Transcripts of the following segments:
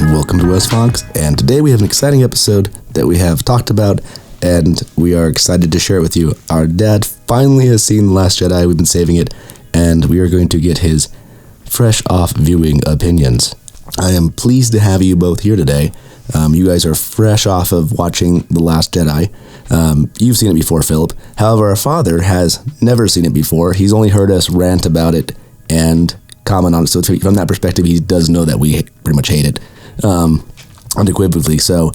Welcome to West Fox, and today we have an exciting episode that we have talked about, and we are excited to share it with you. Our dad finally has seen The Last Jedi. We've been saving it, and we are going to get his fresh off viewing opinions. I am pleased to have you both here today. You guys are fresh off of watching The Last Jedi. You've seen it before, Philip. However, our father has never seen it before. He's only heard us rant about it and comment on it. So from that perspective, he does know that we pretty much hate it, unequivocally. So,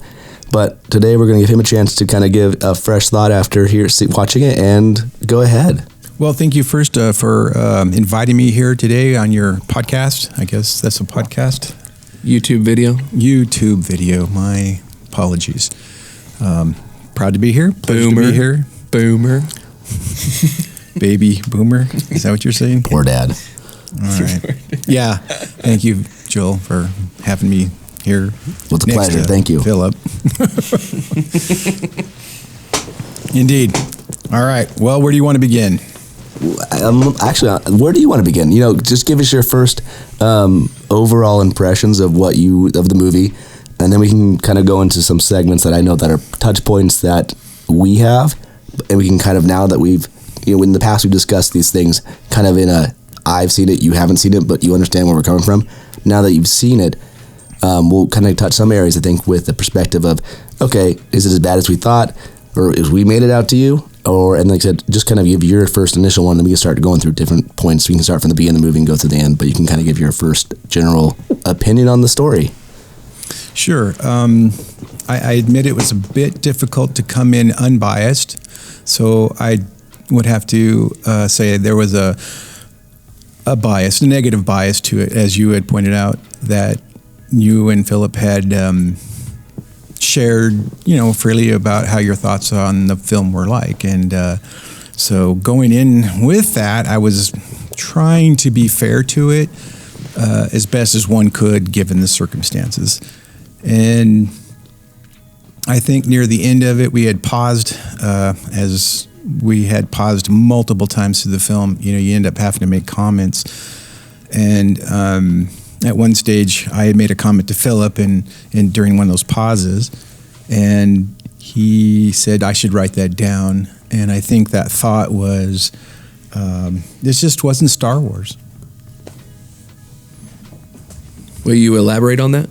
but today we're going to give him a chance to kind of give a fresh thought after watching it, and go ahead. Well, thank you first for inviting me here today on your podcast. I guess that's a podcast. YouTube video. My apologies. Proud to be here. Boomer. Baby boomer. Is that what you're saying? Poor dad. All right. Yeah. Thank you, Joel, for having me here. Well, it's a pleasure. Thank you, Philip. Indeed. All right. Well, where do you want to begin? Actually, where do you want to begin? Just give us your first overall impressions of the movie, and then we can kind of go into some segments that I know that are touch points that we have, and we can kind of, now that we've, in the past we've discussed these things kind of in a, I've seen it, you haven't seen it, but you understand where we're coming from. Now that you've seen it, we'll kind of touch some areas, I think, with the perspective of, okay, is it as bad as we thought, or is we made it out to you? And like I said, just kind of give your first initial one, then we can start going through different points. We can start from the beginning of the movie and go to the end, but you can kind of give your first general opinion on the story. Sure. I admit it was a bit difficult to come in unbiased, so I would have to say there was a negative bias to it, as you had pointed out, that you and Philip had shared, freely about how your thoughts on the film were like. And so going in with that, I was trying to be fair to it as best as one could, given the circumstances. And I think near the end of it, we had paused, as we had paused multiple times through the film. You end up having to make comments. And at one stage, I had made a comment to Philip and during one of those pauses, and he said I should write that down. And I think that thought was, this just wasn't Star Wars. Will you elaborate on that?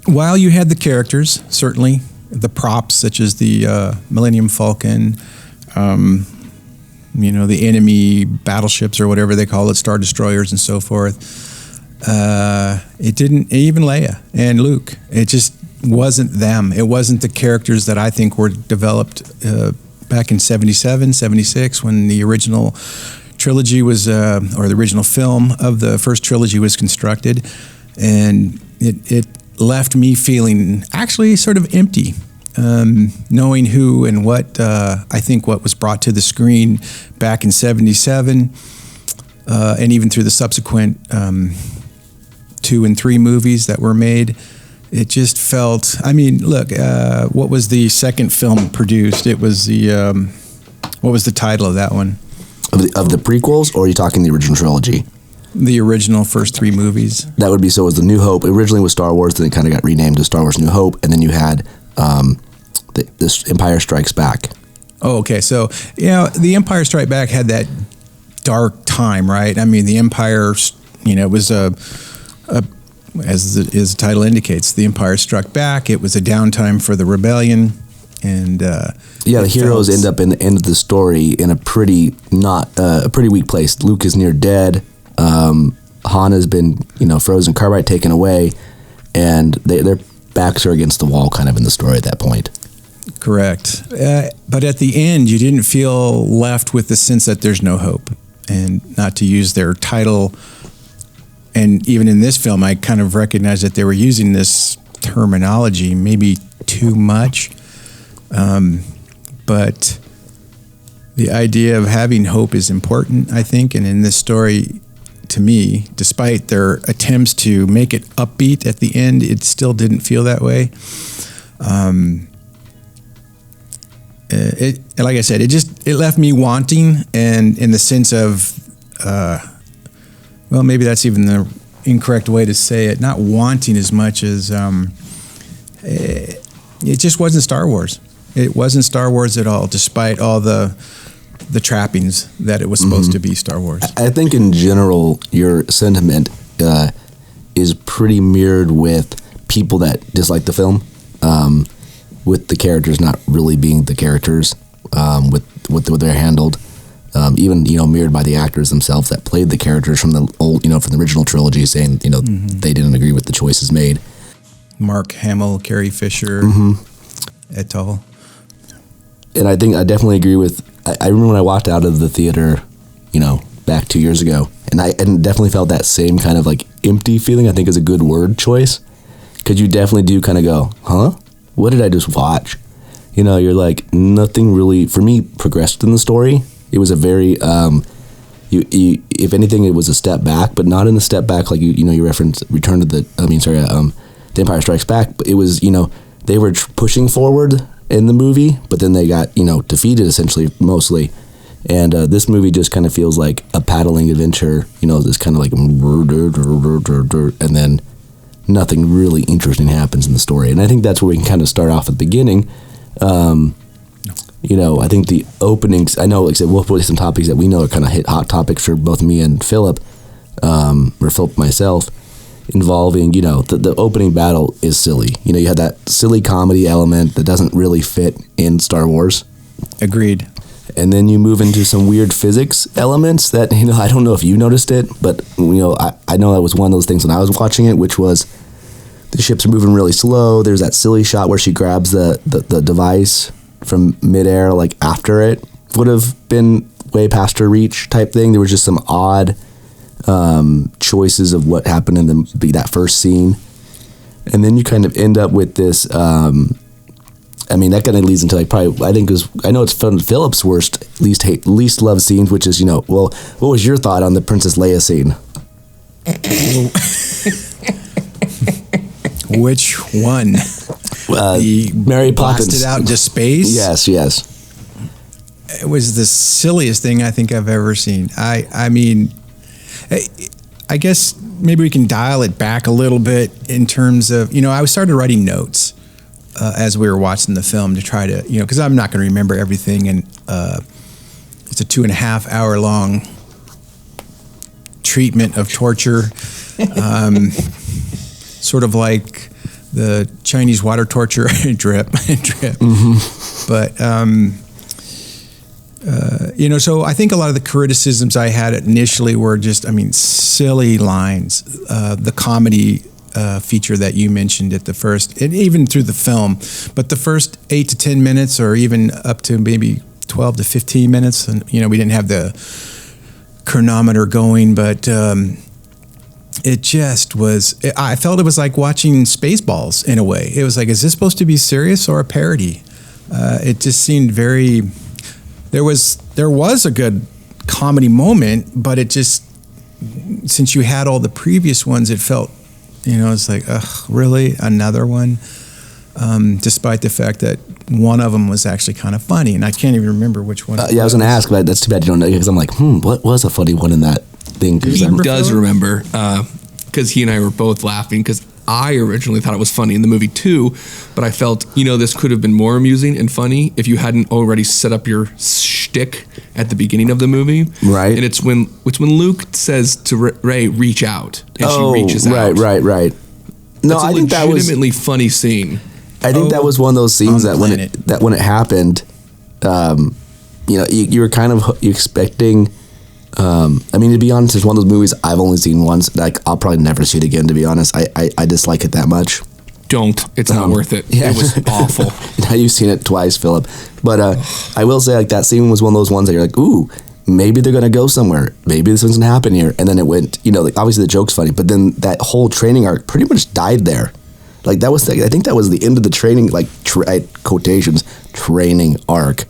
While you had the characters, certainly, the props such as the Millennium Falcon, the enemy battleships or whatever they call it, Star Destroyers and so forth, it didn't, even Leia and Luke, it just wasn't them. It wasn't the characters that I think were developed back in 77, 76, when the original trilogy was, or the original film of the first trilogy was constructed. And it left me feeling actually sort of empty, knowing who and what I think what was brought to the screen back in 77, and even through the subsequent 2 and 3 movies that were made. It just felt, look, what was the second film produced? It was what was the title of that one? Of the prequels, or are you talking the original trilogy? The original first 3 movies. That would be, so it was the New Hope. Originally was Star Wars, then it kind of got renamed to Star Wars New Hope, and then you had this Empire Strikes Back. Oh, okay. So, the Empire Strikes Back had that dark time, right? The Empire, was as the title indicates, the Empire struck back. It was a downtime for the rebellion. And the heroes end up in the end of the story in a pretty weak place. Luke is near dead. Han has been, frozen, carbide taken away, and their backs are against the wall kind of in the story at that point. Correct. But at the end, you didn't feel left with the sense that there's no hope. And not to use their title, and even in this film, I kind of recognized that they were using this terminology maybe too much. But the idea of having hope is important, I think, and in this story, to me, despite their attempts to make it upbeat at the end, it still didn't feel that way. Like I said, it left me wanting, and in the sense of well, maybe that's even the incorrect way to say it. Not wanting as much as it just wasn't Star Wars. It wasn't Star Wars at all, despite all the trappings that it was supposed to be Star Wars. I think in general, your sentiment is pretty mirrored with people that dislike the film, with the characters not really being the characters, with what they're handled. Even mirrored by the actors themselves that played the characters from the old, from the original trilogy, saying they didn't agree with the choices made. Mark Hamill, Carrie Fisher, et al. And I think I definitely agree with. I remember when I walked out of the theater, back 2 years ago, and I definitely felt that same kind of like empty feeling. I think is a good word choice, because you definitely do kind of go, huh? What did I just watch? You're like, nothing really for me progressed in the story. It was a very, if anything, it was a step back, but not in the step back like you referenced The Empire Strikes Back. But it was, they were pushing forward in the movie, but then they got, defeated essentially mostly. And this movie just kind of feels like a paddling adventure, this kind of like, and then nothing really interesting happens in the story. And I think that's where we can kind of start off at the beginning. I think the openings, I know, like I said, we'll put some topics that we know are kind of hot topics for both me and Philip, or Philip myself, involving, the opening battle is silly. You had that silly comedy element that doesn't really fit in Star Wars. Agreed. And then you move into some weird physics elements that, I don't know if you noticed it, but, I know that was one of those things when I was watching it, which was the ships are moving really slow. There's that silly shot where she grabs the device from midair, like after it would have been way past her reach type thing. There was just some odd choices of what happened in that first scene. And then you kind of end up with this, that kind of leads into like probably, I know it's Philip's least loved scenes, which is, what was your thought on the Princess Leia scene? Which one? Mary Poppins. Blasted out into space? Yes. It was the silliest thing I think I've ever seen. I guess maybe we can dial it back a little bit in terms of, I started writing notes as we were watching the film to try to, because I'm not going to remember everything. And it's a 2.5 hour long treatment of torture. Sort of like the Chinese water torture, drip. But, so I think a lot of the criticisms I had initially were just, silly lines. The comedy feature that you mentioned at the first, and even through the film, but the first 8 to 10 minutes, or even up to maybe 12 to 15 minutes, and, we didn't have the chronometer going, but it just was, I felt it was like watching Spaceballs in a way. It was like, is this supposed to be serious or a parody? It just seemed very, there was a good comedy moment, but it just, since you had all the previous ones, it felt, it's like, ugh, really? Another one? Despite the fact that one of them was actually kind of funny, and I can't even remember which one. I was going to ask, but that's too bad you don't know, because I'm like, what was a funny one in that thing? He does remember, because he and I were both laughing, because I originally thought it was funny in the movie too, but I felt, this could have been more amusing and funny if you hadn't already set up your shtick at the beginning of the movie. Right. And it's when Luke says to Rey, reach out, and she reaches out. Right. No, I think that was legitimately funny scene. I think that was one of those scenes that when it happened, you were kind of expecting. To be honest, it's one of those movies I've only seen once. Like, I'll probably never see it again. To be honest, I dislike it that much. Don't. It's not worth it. Yeah. It was awful. Now you've seen it twice, Philip. But I will say, like, that scene was one of those ones that you're like, ooh, maybe they're gonna go somewhere. Maybe this one's gonna happen here. And then it went. Like, obviously the joke's funny, but then that whole training arc pretty much died there. Like, that was, I think that was the end of the training, like, quotations, training arc.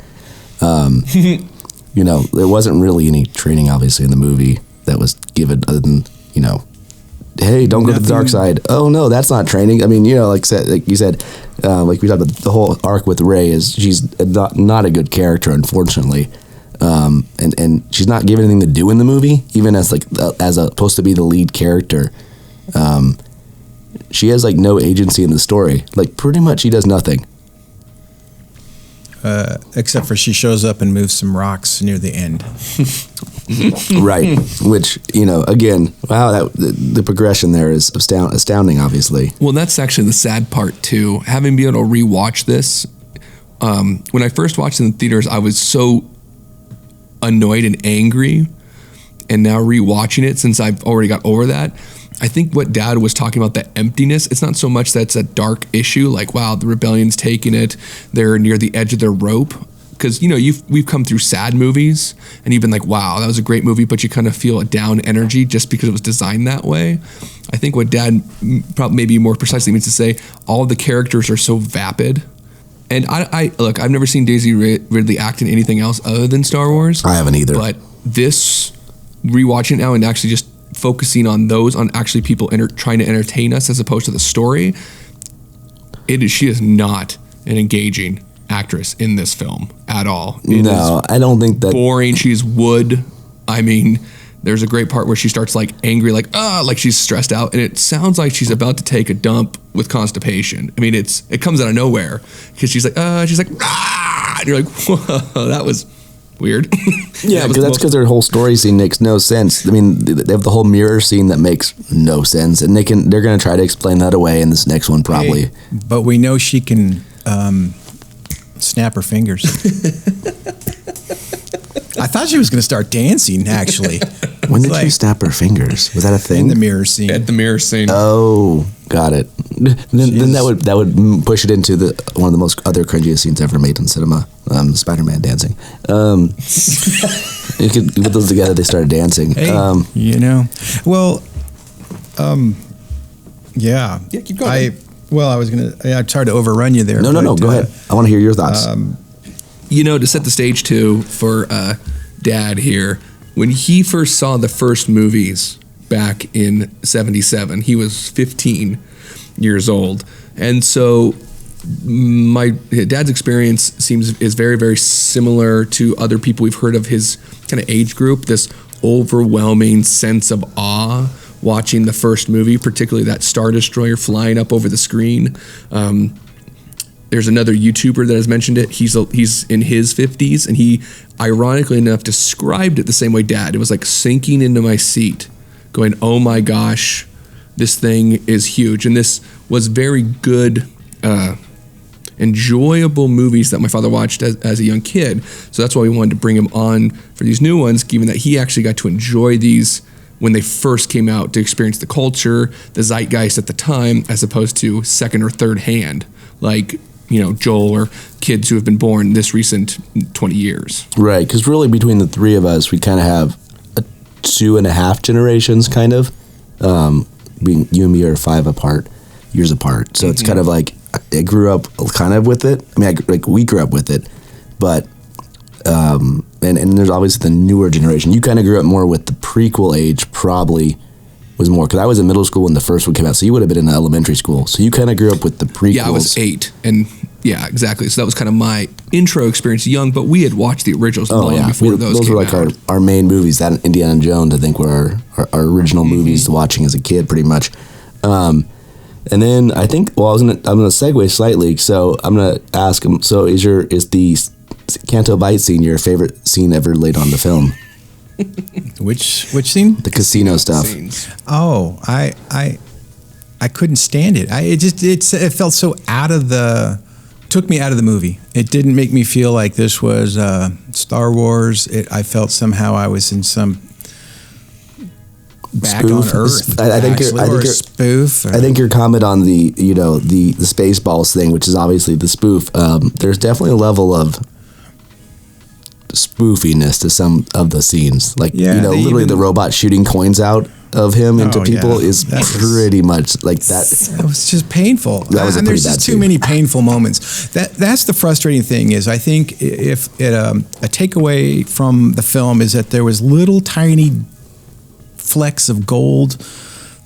There wasn't really any training, obviously, in the movie that was given other than, hey, don't go to the dark side. Oh, no, that's not training. Like you said, like we talked about, the whole arc with Rey is she's not a good character, unfortunately. and she's not given anything to do in the movie, even as like supposed to be the lead character. She has like no agency in the story. Like pretty much she does nothing. Except for she shows up and moves some rocks near the end. Right, which, again, wow, the progression there is astounding, obviously. Well, that's actually the sad part, too. Having been able to rewatch this, when I first watched it in the theaters, I was so annoyed and angry, and now rewatching it, since I've already got over that, I think what Dad was talking about, the emptiness, it's not so much that it's a dark issue, like, wow, the rebellion's taking it, they're near the edge of their rope. Because, we've come through sad movies, and you've been like, wow, that was a great movie, but you kind of feel a down energy just because it was designed that way. I think what Dad probably maybe more precisely means to say, all of the characters are so vapid. And I look, I've never seen Daisy Ridley act in anything else other than Star Wars. I haven't either. But this, rewatching it now and actually just focusing on actually people trying to entertain us as opposed to the story, she is not an engaging actress in this film at all. No, I don't think that. Boring. She's wood. I mean, there's a great part where she starts like angry, like she's stressed out, and it sounds like she's about to take a dump with constipation. I mean, it comes out of nowhere because she's like, and you're like, whoa, that was weird. Yeah, because that's because their whole story scene makes no sense. I mean, they have the whole mirror scene that makes no sense, and they're going to try to explain that away in this next one probably. Hey, but we know she can snap her fingers. I thought she was going to start dancing, actually. When did she snap her fingers? Was that a thing? In the mirror scene. At the mirror scene. Oh, got it. Then that would push it into one of the most other cringiest scenes ever made in cinema. Spider-Man dancing. You could put those together. They started dancing. Hey, well, yeah. Yeah, keep going. I tried to overrun you there. No. Go ahead. I want to hear your thoughts. To set the stage too for Dad here, when he first saw the first movies back in '77, he was 15 years old, and so my Dad's experience is very, very similar to other people we've heard of his kind of age group. This overwhelming sense of awe watching the first movie, particularly that Star Destroyer flying up over the screen. There's another YouTuber that has mentioned it. He's in his 50s, and he, ironically enough, described it the same way Dad. It was like sinking into my seat, going, oh my gosh, this thing is huge. And this was very good, enjoyable movies that my father watched as a young kid. So that's why we wanted to bring him on for these new ones, given that he actually got to enjoy these when they first came out, to experience the culture, the zeitgeist at the time, as opposed to second or third hand, like Joel or kids who have been born this recent 20 years. Right, because really between the three of us, we kind of have 2.5 generations, kind of. Being you and me are 5 years apart. So it's kind of like I grew up kind of with it. I mean, we grew up with it, but and there's obviously the newer generation. You kind of grew up more with the prequel age, probably. Was more because I was in middle school when the first one came out, so you would have been in elementary school. So you kind of grew up with the prequels. Yeah, I was 8, and yeah, exactly. So that was kind of my intro experience, young. But we had watched the originals long before those came were like out. our main movies. That and Indiana Jones, I think, were our original movies watching as a kid, pretty much. And then I think, I'm gonna segue slightly. So I'm gonna ask him. So is the Canto Bight scene your favorite scene ever laid on the film? Which scene? The casino stuff. Oh, I couldn't stand it. It felt so took me out of the movie. It didn't make me feel like this was Star Wars. I felt somehow I was in some back spoof. on Earth. I think you're spoof. I think your comment on the Spaceballs thing, which is obviously the spoof. There's definitely a level of spoofiness to some of the scenes, like literally the robot shooting coins out of him into people is pretty much like that. It was just painful. That was a pretty there's bad just too scene. many painful moments. That's the frustrating thing. Is I think if a takeaway from the film is that there was little tiny flecks of gold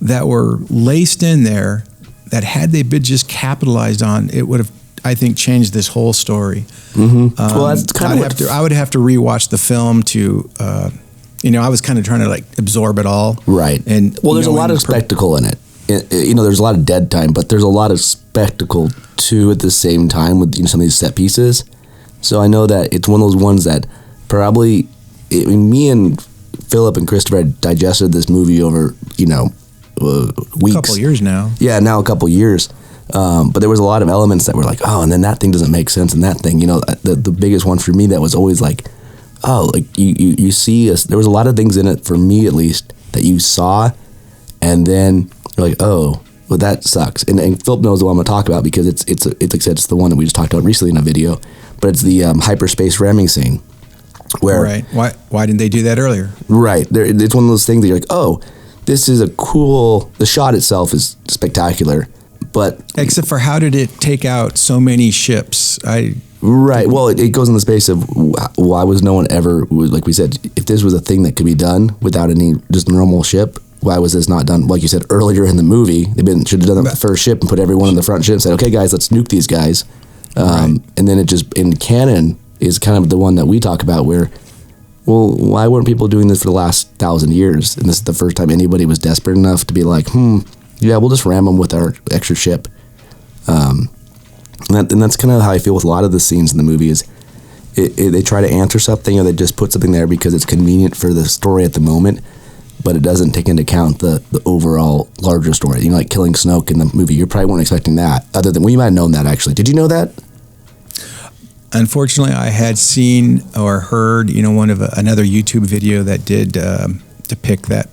that were laced in there that had they been just capitalized on, it would have. I think changed this whole story. Well, that's kind of I would have to rewatch the film to, I was kind of trying to like absorb it all. Right. And well, there's a lot of spectacle in it. There's a lot of dead time, but there's a lot of spectacle too at the same time with some of these set pieces. So I know that it's one of those ones that probably, me and Philip and Christopher had digested this movie over, weeks. A couple of years now. Yeah, now a couple of years. But there was a lot of elements that were like, oh, and then that thing doesn't make sense, and that thing, the biggest one for me that was always like, oh, like you see there was a lot of things in it, for me at least, that you saw, and then you're like, oh, well, that sucks. And Philip knows the one I'm going to talk about, because it's like I said, it's the one that we just talked about recently in a video, but it's the hyperspace ramming scene. Where, right. Why didn't they do that earlier? Right. It's one of those things that you're like, oh, this is the shot itself is spectacular, but... Except for how did it take out so many ships? Right. Well, it goes in the space of why was no one ever, like we said, if this was a thing that could be done without any just normal ship, why was this not done, like you said, earlier in the movie? They should have done the first ship and put everyone on the front ship and said, okay, guys, let's nuke these guys. Right. And then it just, in canon, is kind of the one that we talk about where, well, why weren't people doing this for the last 1,000 years? And this is the first time anybody was desperate enough to be like, yeah, we'll just ram them with our extra ship. And that's kind of how I feel with a lot of the scenes in the movie is they try to answer something, or they just put something there because it's convenient for the story at the moment, but it doesn't take into account the overall larger story. Like killing Snoke in the movie, you probably weren't expecting that, other than, well, you might have known that actually. Did you know that? Unfortunately, I had seen or heard, another YouTube video that did depict that,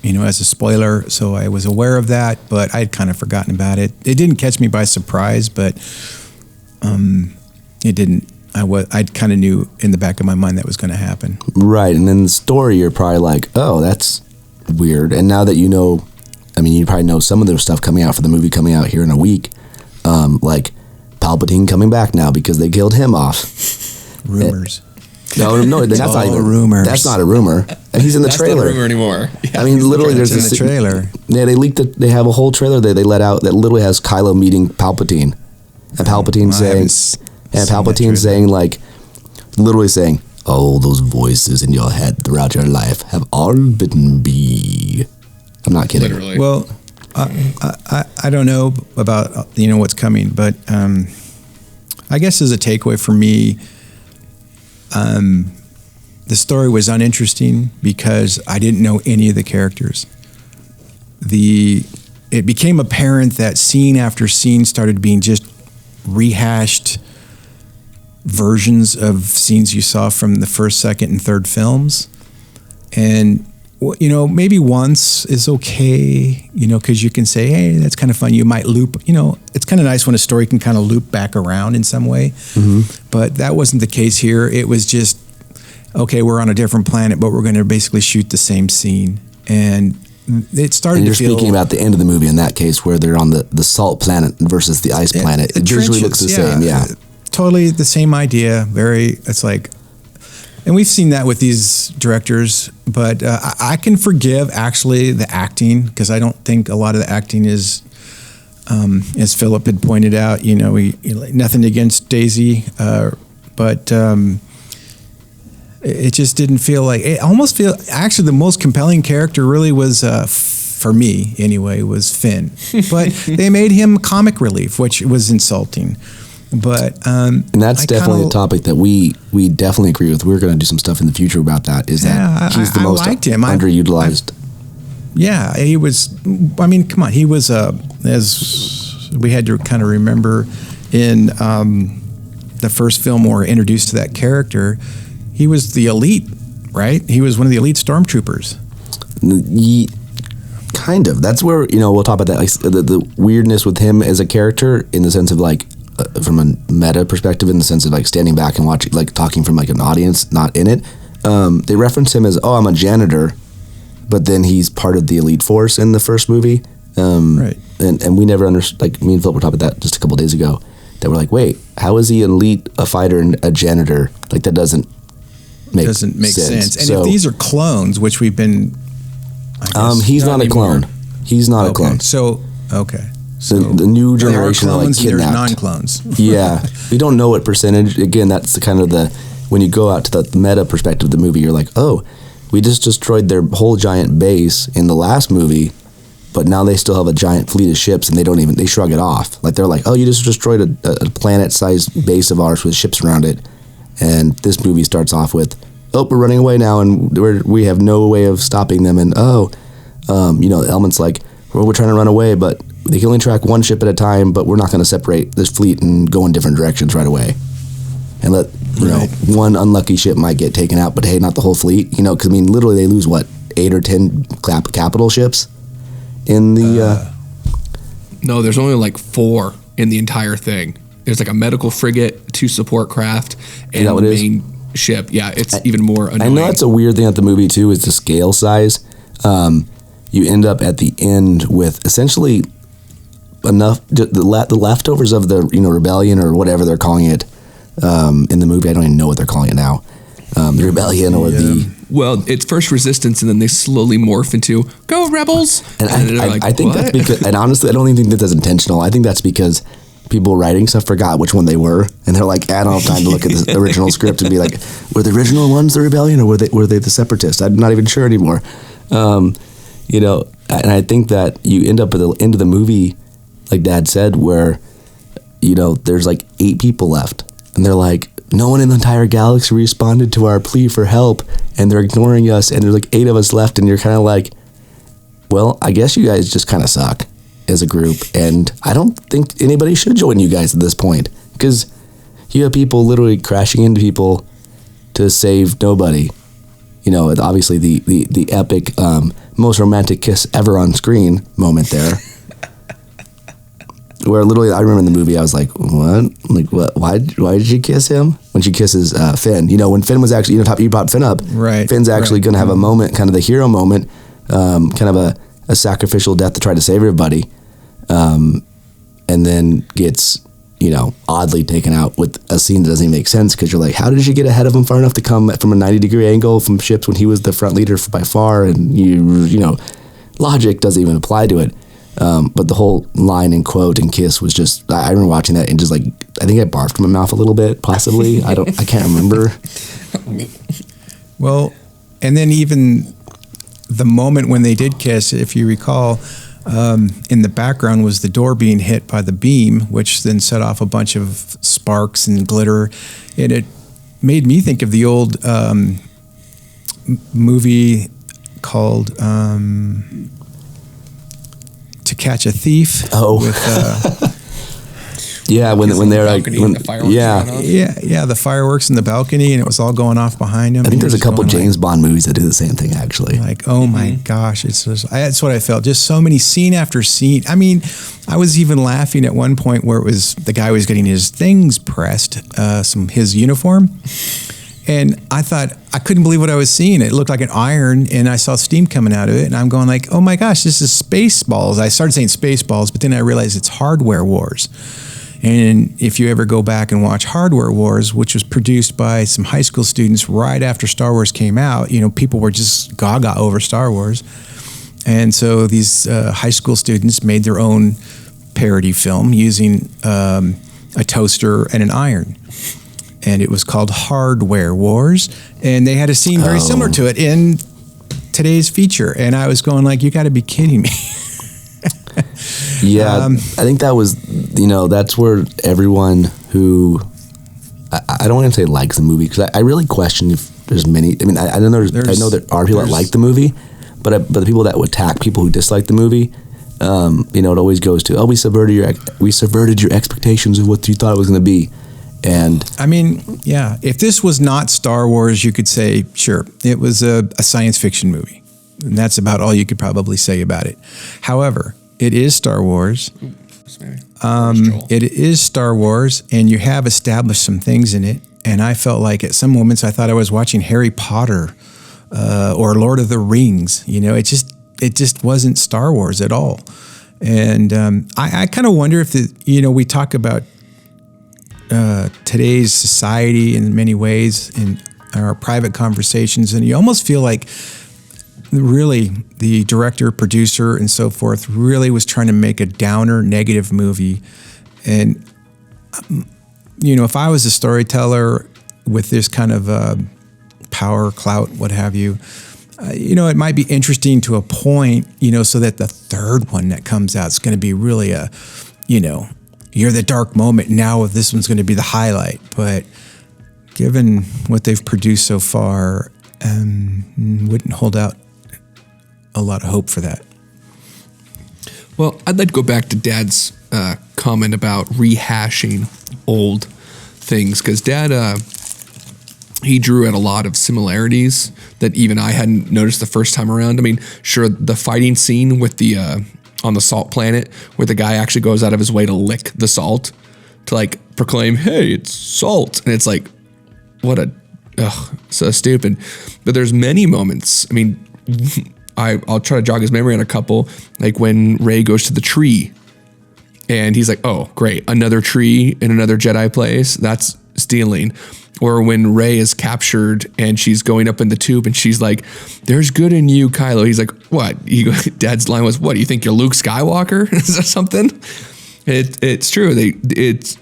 as a spoiler. So I was aware of that, but I'd kind of forgotten about it. It didn't catch me by surprise, but it didn't. I kind of knew in the back of my mind that was going to happen. Right, and then the story, you're probably like, oh, that's weird. And now that you know, you probably know some of their stuff coming out for the movie coming out here in a week, like Palpatine coming back now because they killed him off. Rumors. No, that's not even rumors. That's not a rumor. And he's in the trailer. That's not a rumor anymore. Yeah, literally, there's in the trailer. Yeah, they leaked it. They have a whole trailer that they let out that literally has Kylo meeting Palpatine, and Palpatine saying, like, literally saying, "Oh, those voices in your head throughout your life have all been me." I'm not kidding. Literally. Well, I don't know about what's coming, but I guess as a takeaway for me, the story was uninteresting because I didn't know any of the characters. It became apparent that scene after scene started being just rehashed versions of scenes you saw from the first, second, and third films. And maybe once is okay, because you can say, hey, that's kind of fun. You might loop, it's kind of nice when a story can kind of loop back around in some way. Mm-hmm. But that wasn't the case here. It was just, okay, we're on a different planet, but we're going to basically shoot the same scene. And it started to feel... You're speaking about the end of the movie in that case where they're on the salt planet versus the ice planet. It usually looks the same, yeah. Totally the same idea. It's like... And we've seen that with these directors, but I can forgive actually the acting because I don't think a lot of the acting is, as Philip had pointed out, nothing against Daisy, but it just didn't feel like it. Almost actually the most compelling character really was for me anyway was Finn, but they made him comic relief, which was insulting. But and that's definitely a topic that we definitely agree with. We're going to do some stuff in the future about that. Is that he's the most underutilized? Yeah, he was. Come on, he was as we had to kind of remember in the first film we were introduced to that character. He was the elite, right? He was one of the elite stormtroopers. Kind of. That's where we'll talk about that. Like, the weirdness with him as a character, in the sense of like. From a meta perspective, in the sense of like standing back and watching, like talking from like an audience, not in it. They reference him as, I'm a janitor, but then he's part of the elite force in the first movie. Right. And we never understood, like me and Phil were talking about that just a couple of days ago, that we're like, wait, how is he elite, a fighter, and a janitor? Like that doesn't make sense. And if these are clones, which we've been, he's not a clone. He's not a clone. So, okay. the new generation are like clones and there's kidnapped. non-clones. Yeah, we don't know what percentage. Again, that's the kind of when you go out to the meta perspective of the movie, you're like, oh, we just destroyed their whole giant base in the last movie, but now they still have a giant fleet of ships, and they shrug it off. Like, they're like, oh, you just destroyed a planet-sized base of ours with ships around it. And this movie starts off with, oh, we're running away now, and we have no way of stopping them. And Elman's like, well, we're trying to run away, but they can only track one ship at a time, but we're not going to separate this fleet and go in different directions right away. And let, one unlucky ship might get taken out, but hey, not the whole fleet. Because, literally they lose, 8 or 10 capital ships in the... No, there's only like 4 in the entire thing. There's like a medical frigate, 2 support craft, and the main ship. Yeah, it's even more annoying. I know that's a weird thing at the movie, too, is the scale size. You end up at the end with essentially enough... The leftovers of the rebellion or whatever they're calling it in the movie. I don't even know what they're calling it now. The rebellion or the... Well, it's first resistance, and then they slowly morph into "Go Rebels!" And I think that's because... And honestly, I don't even think that's intentional. I think that's because people writing stuff forgot which one they were, and they're like, I don't have time to look at the original script and be like, were the original ones the rebellion, or were they the separatists? I'm not even sure anymore. And I think that you end up at the end of the movie, like Dad said, where, there's like 8 people left, and they're like, no one in the entire galaxy responded to our plea for help, and they're ignoring us, and there's like 8 of us left, and you're kind of like, well, I guess you guys just kind of suck as a group, and I don't think anybody should join you guys at this point, because you have people literally crashing into people to save nobody. Obviously the epic, most romantic kiss ever on screen moment there. Where literally, I remember in the movie, I was like, what? Like, what? Why did she kiss him? When she kisses Finn. When Finn was actually, you brought Finn up. Right. Finn's actually going to have a moment, kind of the hero moment, kind of a sacrificial death to try to save everybody. And then gets, oddly taken out with a scene that doesn't even make sense, because you're like, how did she get ahead of him far enough to come from a 90-degree angle from ships when he was the front leader by far? And, logic doesn't even apply to it. But the whole line and quote and kiss was just, I remember watching that and just like, I think I barfed in my mouth a little bit, possibly. I can't remember. Well, and then even the moment when they did kiss, if you recall, in the background was the door being hit by the beam, which then set off a bunch of sparks and glitter. And it made me think of the old movie called... To Catch a Thief. Oh, yeah. When they're like, the fireworks the fireworks in the balcony, and it was all going off behind him. I think there's a couple James Bond movies that do the same thing, actually. Like, oh my gosh, that's what I felt. Just so many scene after scene. I was even laughing at one point where it was the guy was getting his things pressed, his uniform. And I thought, I couldn't believe what I was seeing. It looked like an iron, and I saw steam coming out of it, and I'm going like, oh my gosh, this is Spaceballs. I started saying Spaceballs, but then I realized it's Hardware Wars. And if you ever go back and watch Hardware Wars, which was produced by some high school students right after Star Wars came out, people were just gaga over Star Wars. And so these high school students made their own parody film using a toaster and an iron. And it was called Hardware Wars, and they had a scene very similar to it in today's feature. And I was going like, you got to be kidding me. Yeah, I think that was, that's where everyone who, I don't want to say likes the movie, because I really question if there's many. I know there are people that like the movie, but the people that would attack people who dislike the movie, it always goes to, we subverted your expectations of what you thought it was going to be. And if this was not Star Wars, you could say, sure, it was a science fiction movie. And that's about all you could probably say about it. However, it is Star Wars. It is Star Wars, and you have established some things in it. And I felt like at some moments I thought I was watching Harry Potter or Lord of the Rings. It just wasn't Star Wars at all. And I kind of wonder if we talk about today's society in many ways in our private conversations, and you almost feel like really the director, producer, and so forth really was trying to make a downer, negative movie. And, if I was a storyteller with this kind of power, clout, what have you, it might be interesting to a point, so that the third one that comes out is going to be really you're the dark moment. Now this one's going to be the highlight. But given what they've produced so far, wouldn't hold out a lot of hope for that. Well, I'd like to go back to Dad's comment about rehashing old things, because Dad, he drew at a lot of similarities that even I hadn't noticed the first time around. I mean, sure, the fighting scene with the on the salt planet, where the guy actually goes out of his way to lick the salt to like proclaim, "Hey, it's salt," and it's like, what a so stupid. But there's many moments. I mean, I'll try to jog his memory on a couple, like when Rey goes to the tree and he's like, oh, great, another tree in another Jedi place. That's stealing. Or when Rey is captured and she's going up in the tube and she's like, there's good in you, Kylo. He's like, what? Dad's line was, what, do you think you're Luke Skywalker? Is that something? It's true. It's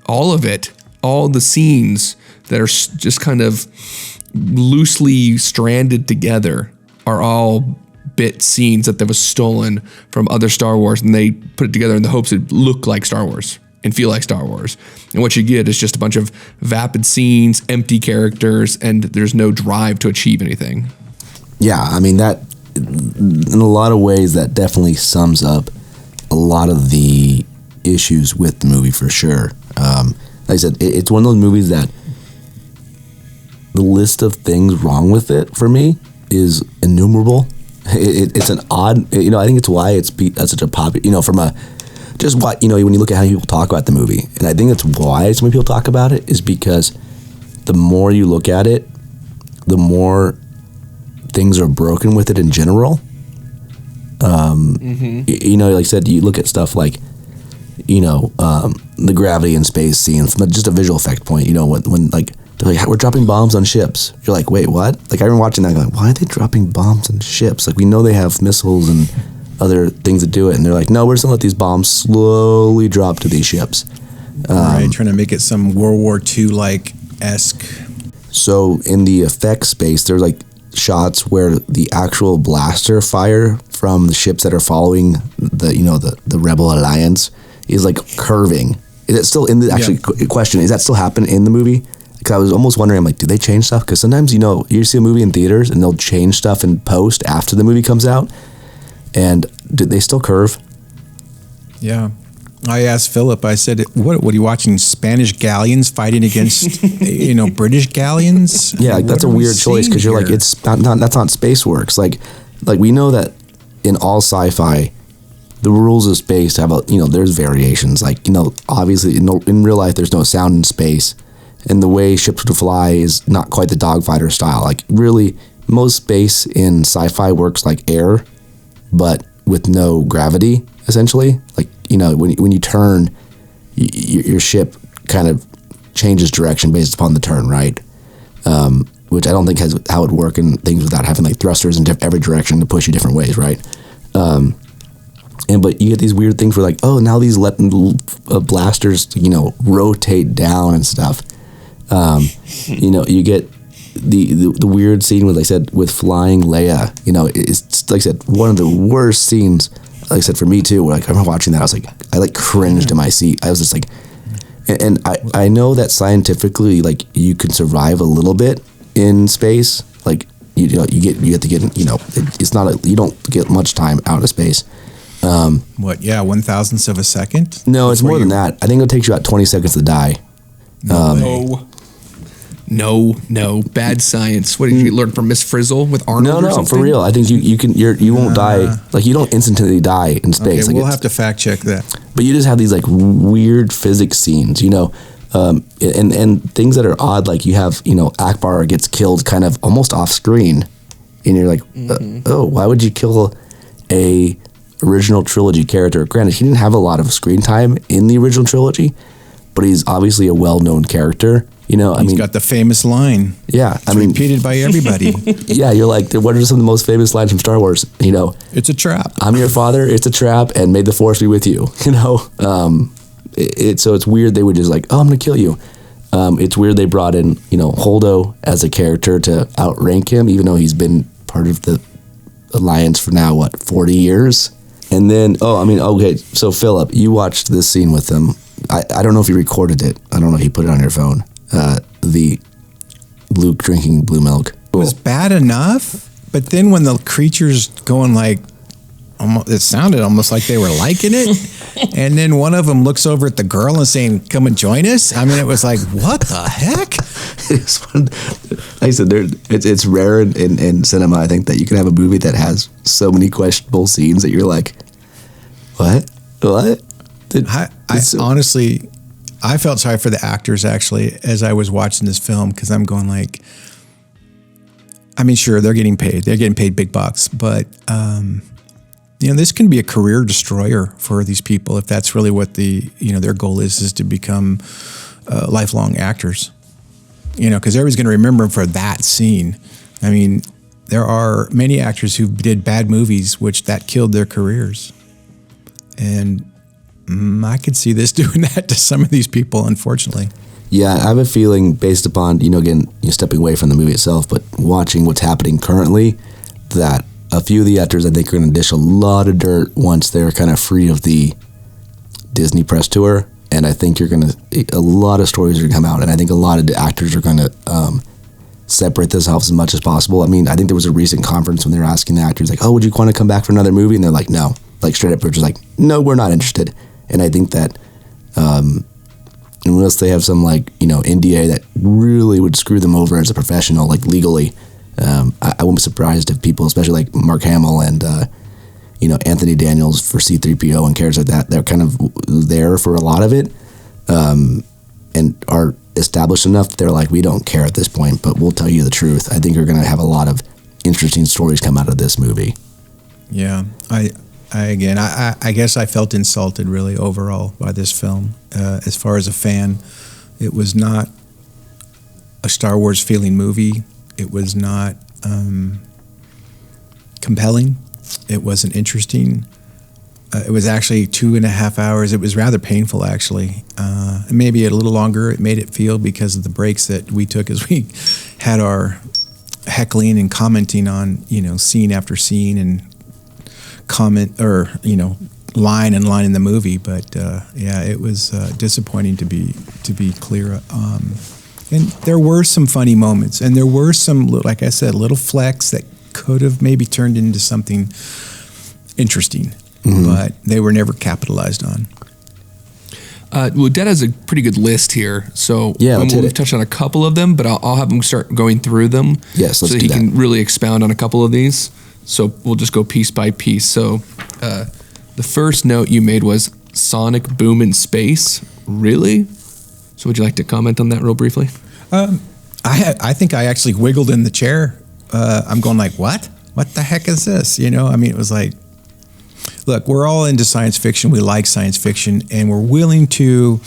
all of it, all the scenes that are just kind of loosely stranded together are all bit scenes that was stolen from other Star Wars, and they put it together in the hopes it look like Star Wars and feel like Star Wars. And what you get is just a bunch of vapid scenes, empty characters, and there's no drive to achieve anything. Yeah, I mean, that, in a lot of ways, that definitely sums up a lot of the issues with the movie for sure. Like I said, it's one of those movies that the list of things wrong with it for me is innumerable. It's an odd, I think it's why it's such a popular, from a, just what, when you look at how people talk about the movie, and I think that's why so many people talk about it, is because the more you look at it, the more things are broken with it in general. Like I said, you look at stuff like, the gravity in space scene from just a visual effect point, when like, they're like, we're dropping bombs on ships. You're like, wait, what? Like, I remember watching that going, why are they dropping bombs on ships? Like, we know they have missiles and other things that do it. And they're like, no, we're just going to let these bombs slowly drop to these ships. Right, trying to make it some World War II-like-esque. So in the effects space, there's like shots where the actual blaster fire from the ships that are following the Rebel Alliance is like curving. Is it still in the, actually, question, is that still happening in the movie? Because I was almost wondering, I'm like, do they change stuff? Because sometimes, you see a movie in theaters and they'll change stuff in post after the movie comes out. And did they still curve? Yeah. I asked Philip, I said, what are you watching? Spanish galleons fighting against, British galleons? Yeah, like, that's a weird choice, because you're like, it's not that's not space works. Like we know that in all sci-fi, the rules of space have there's variations. Like, obviously in real life, there's no sound in space. And the way ships would fly is not quite the dogfighter style. Like, really, most space in sci-fi works like air, but with no gravity, essentially. Like, when you turn, your ship kind of changes direction based upon the turn, right? Which I don't think has how it would work in things without having like thrusters in every direction to push you different ways, right? But you get these weird things where like, oh, now these blasters, rotate down and stuff. You get the weird scene with, like I said, with flying Leia. It's like I said, one of the worst scenes. Like I said, for me too. Where like I remember watching that, I was like, I like cringed in my seat. I was just like, and I know that scientifically, like, you can survive a little bit in space. Like you have to get it's not you don't get much time out of space. 1,000th of a second? No, it's more than that. I think it takes you about 20 seconds to die. No, bad science. What did you learn from Miss Frizzle with Arnold? No, for real. I think you won't die. Like, you don't instantly die in space. Okay, like, we'll have to fact check that. But you just have these like weird physics scenes, and things that are odd. Like, you have Akbar gets killed kind of almost off screen, and you're like, oh, why would you kill a original trilogy character? Granted, he didn't have a lot of screen time in the original trilogy, but he's obviously a well-known character. You know, He's got the famous line. Yeah, it's repeated by everybody. Yeah, you're like, what are some of the most famous lines from Star Wars? You know, it's a trap. I'm your father. It's a trap, and may the force be with you. You know, so it's weird they would just like, oh, I'm gonna kill you. It's weird they brought in, you know, Holdo as a character to outrank him, even though he's been part of the Alliance for now, 40 years? And then, okay, so Philip, you watched this scene with them. I don't know if you recorded it. I don't know if you put it on your phone. The Luke drinking blue milk. It was bad enough, but then when the creatures going like, it sounded almost like they were liking it. And then one of them looks over at the girl and saying, come and join us. I mean, it was like, what the heck? Like I said, it's rare in cinema, I think, that you can have a movie that has so many questionable scenes that you're like, what? I honestly, I felt sorry for the actors, actually, as I was watching this film, because I'm going like, I mean, sure, they're getting paid. They're getting paid big bucks. But, you know, this can be a career destroyer for these people if that's really what their goal is to become lifelong actors. You know, because everybody's going to remember them for that scene. I mean, there are many actors who did bad movies, which that killed their careers. And I could see this doing that to some of these people, unfortunately. Yeah, I have a feeling based upon, stepping away from the movie itself, but watching what's happening currently, that a few of the actors, I think, are going to dish a lot of dirt once they're kind of free of the Disney press tour. And I think a lot of stories are going to come out. And I think a lot of the actors are going to separate themselves as much as possible. I mean, I think there was a recent conference when they were asking the actors, like, oh, would you want to come back for another movie? And they're like, no. Like, straight up, they're just like, no, we're not interested. And I think that unless they have some, NDA that really would screw them over as a professional, like, legally, I wouldn't be surprised if people, especially like Mark Hamill and, Anthony Daniels for C-3PO and characters like that, they're kind of there for a lot of it and are established enough that they're like, we don't care at this point, but we'll tell you the truth. I think you're going to have a lot of interesting stories come out of this movie. Yeah, I guess I felt insulted really overall by this film. As far as a fan, it was not a Star Wars feeling movie. It was not compelling. It wasn't interesting. It was actually 2.5 hours. It was rather painful, actually. Maybe a little longer. It made it feel because of the breaks that we took as we had our heckling and commenting on, scene after scene and comment or, line and line in the movie. But it was disappointing to be clear. And there were some funny moments, and there were some, like I said, little flecks that could have maybe turned into something interesting, but they were never capitalized on. Well, Dad has a pretty good list here, so we've touched on a couple of them, but I'll have him start going through them. Yes, let's so do he that. can really expound on a couple of these. So we'll just go piece by piece. So the first note you made was sonic boom in space. Really? So would you like to comment on that real briefly? I think I actually wiggled in the chair. I'm going like, what? What the heck is this? It was like, look, we're all into science fiction. We like science fiction, and we're willing to,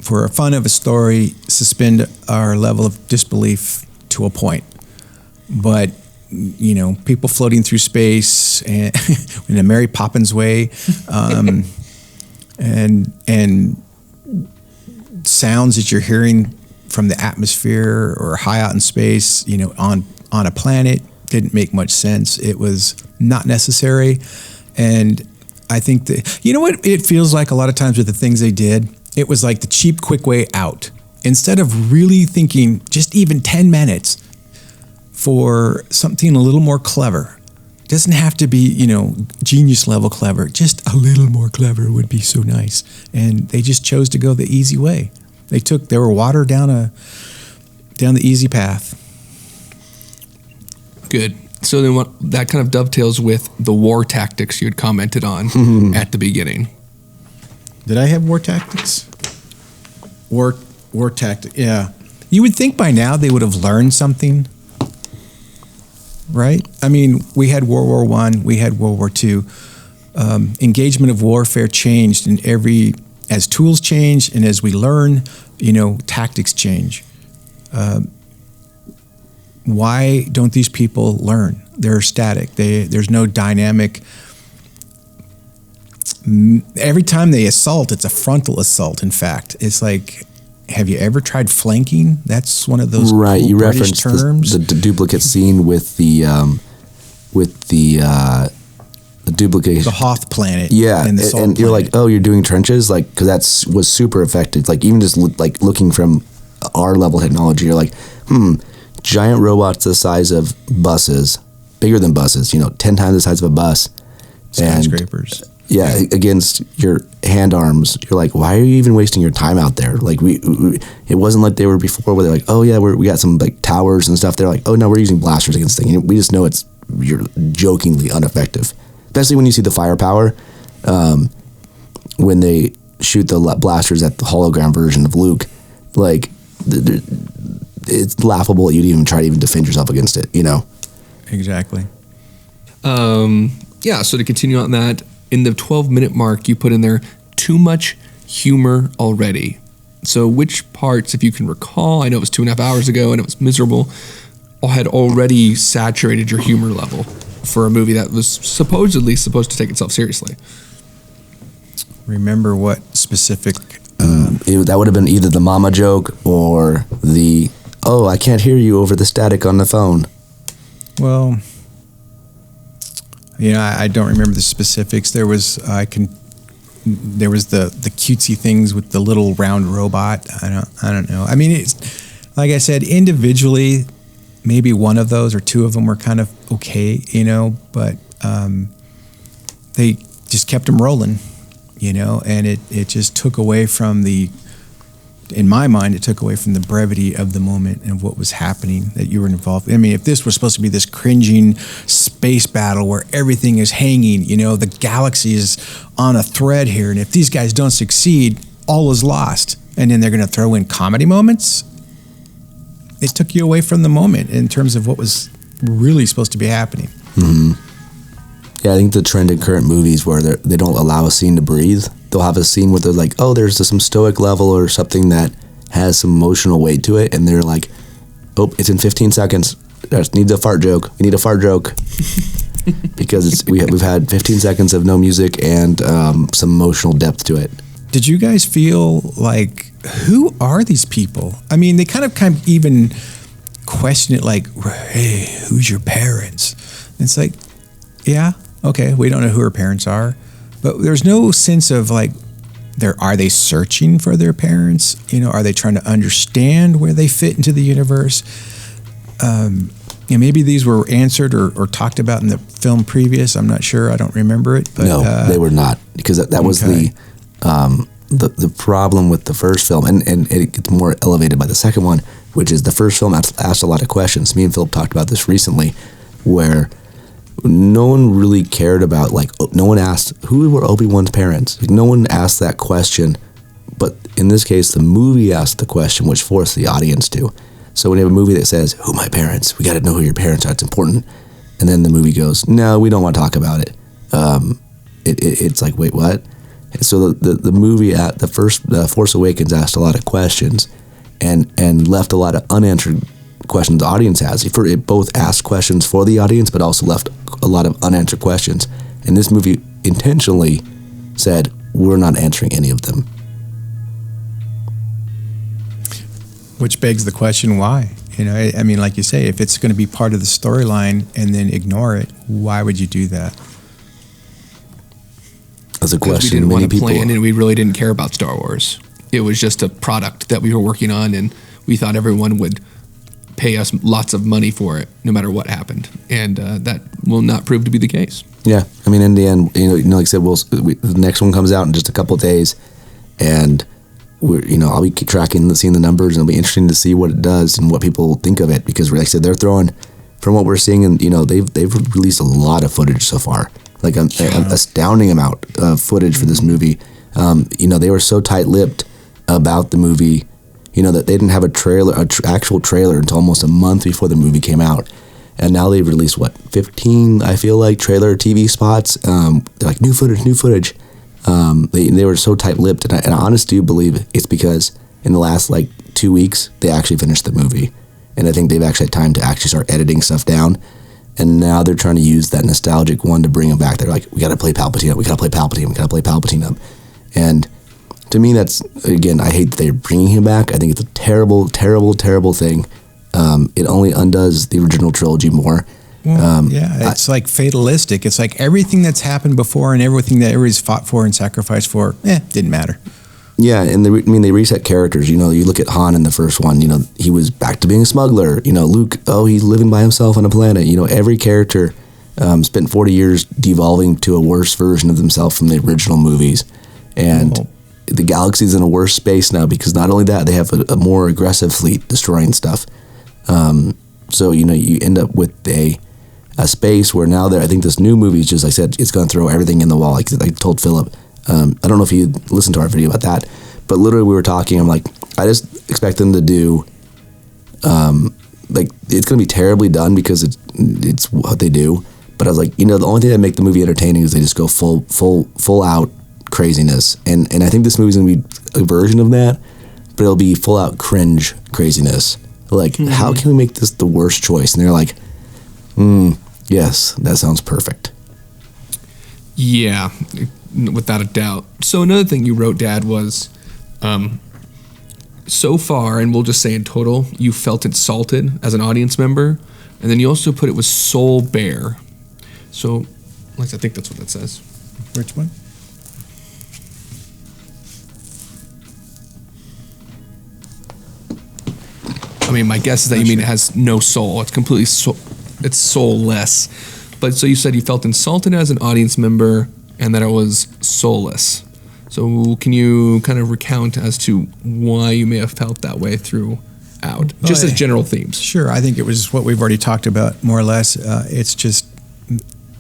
for fun of a story, suspend our level of disbelief to a point. But, people floating through space and in a Mary Poppins way, and sounds that you're hearing from the atmosphere or high out in space, on a planet didn't make much sense. It was not necessary. And I think that, what it feels like a lot of times with the things they did? It was like the cheap, quick way out. Instead of really thinking just even 10 minutes for something a little more clever. Doesn't have to be, genius level clever. Just a little more clever would be so nice. And they just chose to go the easy way. They were water down the easy path. Good. So then that kind of dovetails with the war tactics you had commented on at the beginning. Did I have war tactics? War tactic, yeah. You would think by now they would have learned something, right? I mean, we had World War I, we had World War II. Engagement of warfare changed in every as tools change and as we learn, tactics change. Why don't these people learn? They're static. There's no dynamic. Every time they assault, it's a frontal assault. In fact, it's like, have you ever tried flanking? That's one of those right. Cool You British referenced terms. the duplicate scene with the duplicate, the Hoth planet. Yeah, and the Salt and you're planet. like, oh, you're doing trenches, like, because that was super effective. Like, even just like looking from our level technology, you're like, giant robots the size of buses, bigger than buses, 10 times the size of a bus, skyscrapers. Yeah, against your hand arms, you're like, why are you even wasting your time out there? Like, it wasn't like they were before, where they're like, oh yeah, we got some like towers and stuff. They're like, oh no, we're using blasters against things. We just know you're jokingly ineffective, especially when you see the firepower, when they shoot the blasters at the hologram version of Luke. Like, it's laughable you'd even try to even defend yourself against it. Exactly. Yeah. So to continue on that. In the 12-minute mark, you put in there too much humor already. So which parts, if you can recall, I know it was 2.5 hours ago and it was miserable, had already saturated your humor level for a movie that was supposedly supposed to take itself seriously? Remember what specific... that would have been either the mama joke or the, oh, I can't hear you over the static on the phone. Well... I don't remember the specifics. There was the cutesy things with the little round robot. I don't know. I mean, it's like I said, individually, maybe one of those or two of them were kind of okay, but they just kept them rolling, and it just took away from in my mind, it took away from the brevity of the moment and what was happening that you were involved. I mean, if this was supposed to be this cringing space battle where everything is hanging, the galaxy is on a thread here, and if these guys don't succeed, all is lost. And then they're going to throw in comedy moments. It took you away from the moment in terms of what was really supposed to be happening. Mm-hmm. Yeah, I think the trend in current movies where they don't allow a scene to breathe. They'll have a scene where they're like, oh, there's some stoic level or something that has some emotional weight to it, and they're like, oh, it's in 15 seconds. Just need a fart joke. We need a fart joke. Because we've had 15 seconds of no music and some emotional depth to it. Did you guys feel like, who are these people? I mean, they kind of even question it like, hey, who's your parents? And it's like, yeah, okay, we don't know who her parents are. But there's no sense of like, are they searching for their parents? Are they trying to understand where they fit into the universe? Maybe these were answered or talked about in the film previous. I'm not sure. I don't remember it. But, no, they were not, because that was the problem with the first film, and it gets more elevated by the second one, which is the first film asked a lot of questions. Me and Philip talked about this recently, where no one really cared about, like, no one asked who were Obi-Wan's parents. Like, no one asked that question, but in this case, the movie asked the question, which forced the audience to. So when you have a movie that says, who are my parents? We got to know who your parents are. It's important. And then the movie goes, no, we don't want to talk about it. It's like, wait, what? So the movie, the Force Awakens asked a lot of questions and left a lot of unanswered questions the audience has. It both asked questions for the audience, but also left a lot of unanswered questions. And this movie intentionally said, we're not answering any of them. Which begs the question, why? I mean, like you say, if it's going to be part of the storyline and then ignore it, why would you do that? That's a question. We didn't many want to people plan, and we really didn't care about Star Wars. It was just a product that we were working on, and we thought everyone would pay us lots of money for it, no matter what happened. And that will not prove to be the case. Yeah, I mean, in the end, like I said, the next one comes out in just a couple of days, and I'll be tracking, seeing the numbers, and it'll be interesting to see what it does and what people think of it, because, like I said, they're throwing, from what we're seeing, and they've released a lot of footage so far, like an astounding amount of footage for this movie. They were so tight-lipped about the movie, that they didn't have actual trailer until almost a month before the movie came out. And now they've released, 15, I feel like, trailer TV spots. They're like, new footage. They were so tight-lipped, and I honestly do believe it's because in the last 2 weeks they actually finished the movie, and I think they've actually had time to actually start editing stuff down, and now they're trying to use that nostalgic one to bring him back. They're like, we got to play Palpatine up, we got to play Palpatine, we got to play Palpatine up, and to me that's, again, I hate that they're bringing him back. I think it's a terrible, terrible, terrible thing. It only undoes the original trilogy more. Well, it's fatalistic. It's like everything that's happened before and everything that everybody's fought for and sacrificed for, didn't matter. Yeah, and they reset characters. You look at Han in the first one, he was back to being a smuggler. Luke, he's living by himself on a planet. Every character spent 40 years devolving to a worse version of themselves from the original movies. And the galaxy's in a worse space now because not only that, they have a more aggressive fleet destroying stuff. So, you end up with a space where now I think this new movie is just, like I said, it's going to throw everything in the wall. Like I told Philip, I don't know if you listened to our video about that, but literally we were talking, I'm like, I just expect them to do, it's going to be terribly done because it's what they do. But I was like, the only thing that make the movie entertaining is they just go full out craziness. And I think this movie's going to be a version of that, but it'll be full out cringe craziness. How can we make this the worst choice? And they're like, yes, that sounds perfect. Yeah, without a doubt. So another thing you wrote, Dad, was so far, and we'll just say in total, you felt insulted as an audience member, and then you also put it was soul bare. So, I think that's what that says. Which one? I mean, my guess is that you mean it has no soul. It's completely it's soulless. But so you said you felt insulted as an audience member and that it was soulless. So can you kind of recount as to why you may have felt that way throughout, just as general themes? Sure. I think it was what we've already talked about, more or less. It's just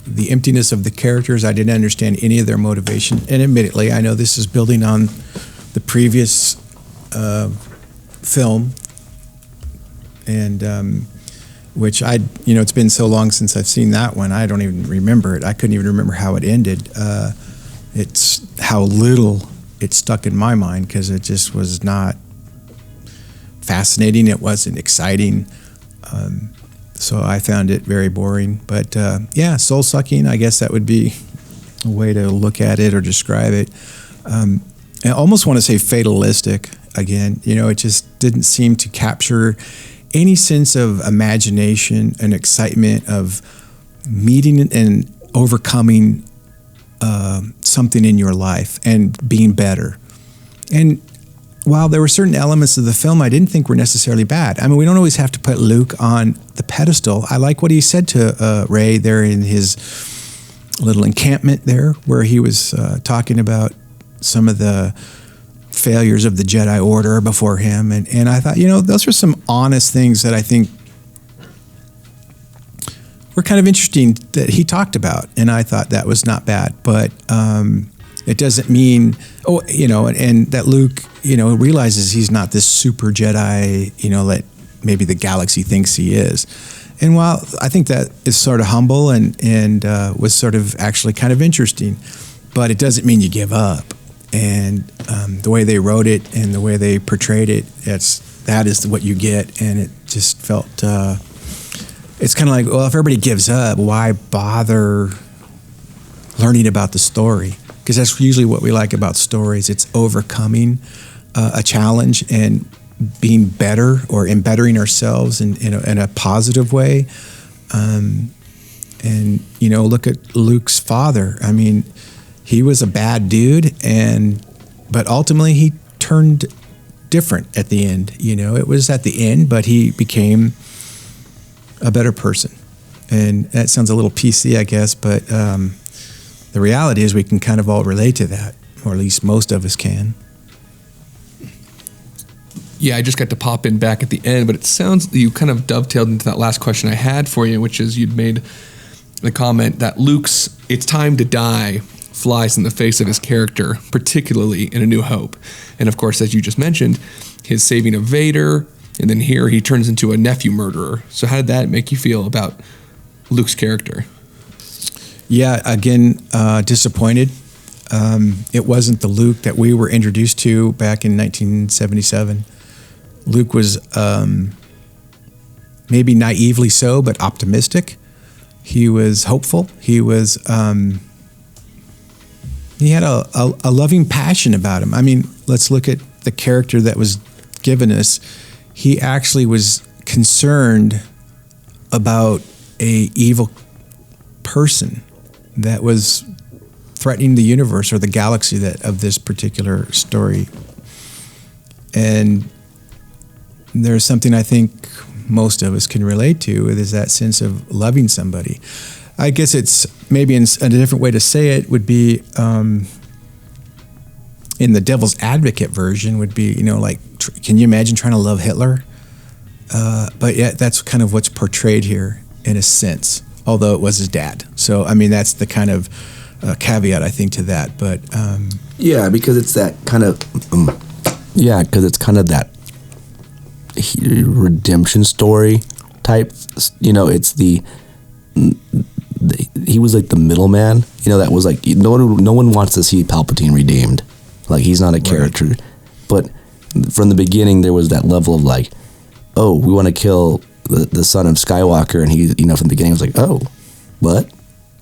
the emptiness of the characters. I didn't understand any of their motivation. And admittedly, I know this is building on the previous film, and which it's been so long since I've seen that one, I don't even remember it. I couldn't even remember how it ended. It's how little it stuck in my mind because it just was not fascinating. It wasn't exciting. So I found it very boring. But soul sucking, I guess that would be a way to look at it or describe it. I almost want to say fatalistic again. It just didn't seem to capture any sense of imagination and excitement of meeting and overcoming something in your life and being better. And while there were certain elements of the film I didn't think were necessarily bad. I mean, we don't always have to put Luke on the pedestal. I like what he said to Rey there in his little encampment there, where he was talking about some of the failures of the Jedi Order before him. And I thought, those are some honest things that I think were kind of interesting that he talked about. And I thought that was not bad. But it doesn't mean, and that Luke, realizes he's not this super Jedi, that maybe the galaxy thinks he is. And while I think that is sort of humble and was sort of actually kind of interesting, but it doesn't mean you give up. And the way they wrote it and the way they portrayed it, that is what you get. And it just felt, it's kind of like, well, if everybody gives up, why bother learning about the story? Because that's usually what we like about stories. It's overcoming a challenge and being better or embettering ourselves in a positive way. And look at Luke's father. I mean, he was a bad dude, but ultimately he turned different at the end. It was at the end, but he became a better person. And that sounds a little PC, I guess, but the reality is we can kind of all relate to that, or at least most of us can. Yeah, I just got to pop in back at the end, but it sounds you kind of dovetailed into that last question I had for you, which is you'd made the comment that Luke's "it's time to die" flies in the face of his character, particularly in A New Hope. And of course, as you just mentioned, his saving of Vader, and then here he turns into a nephew murderer. So how did that make you feel about Luke's character? Yeah, again, disappointed. It wasn't the Luke that we were introduced to back in 1977. Luke was maybe naively so, but optimistic. He was hopeful. He was he had a loving passion about him. I mean, let's look at the character that was given us. He actually was concerned about a evil person that was threatening the universe or the galaxy that of this particular story. And there's something I think most of us can relate to, is that sense of loving somebody. I guess it's maybe in a different way to say it would be in the devil's advocate version would be, you know, like, can you imagine trying to love Hitler? But yet that's kind of what's portrayed here in a sense, although it was his dad. So, I mean, that's the kind of caveat I think to that. But yeah, because it's that kind of that redemption story type. You know, it's he was like the middleman. You know, that was like no one wants to see Palpatine redeemed. Like, he's not a character, right. But from the beginning there was that level of like, oh, we want to kill the son of Skywalker, and he, you know, from the beginning was like, oh, but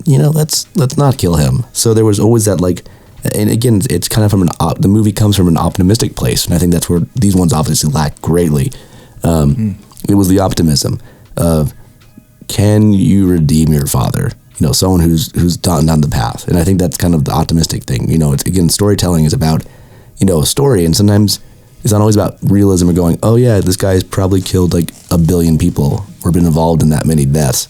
you know, let's not kill him. So there was always that, like, and again, it's kind of from the movie comes from an optimistic place, and I think that's where these ones obviously lack greatly. It was the optimism of, can you redeem your father? You know, someone who's gone down the path. And I think that's kind of the optimistic thing. You know, it's, again, storytelling is about, you know, a story, and sometimes it's not always about realism or going, oh yeah, this guy's probably killed like 1 billion people or been involved in that many deaths.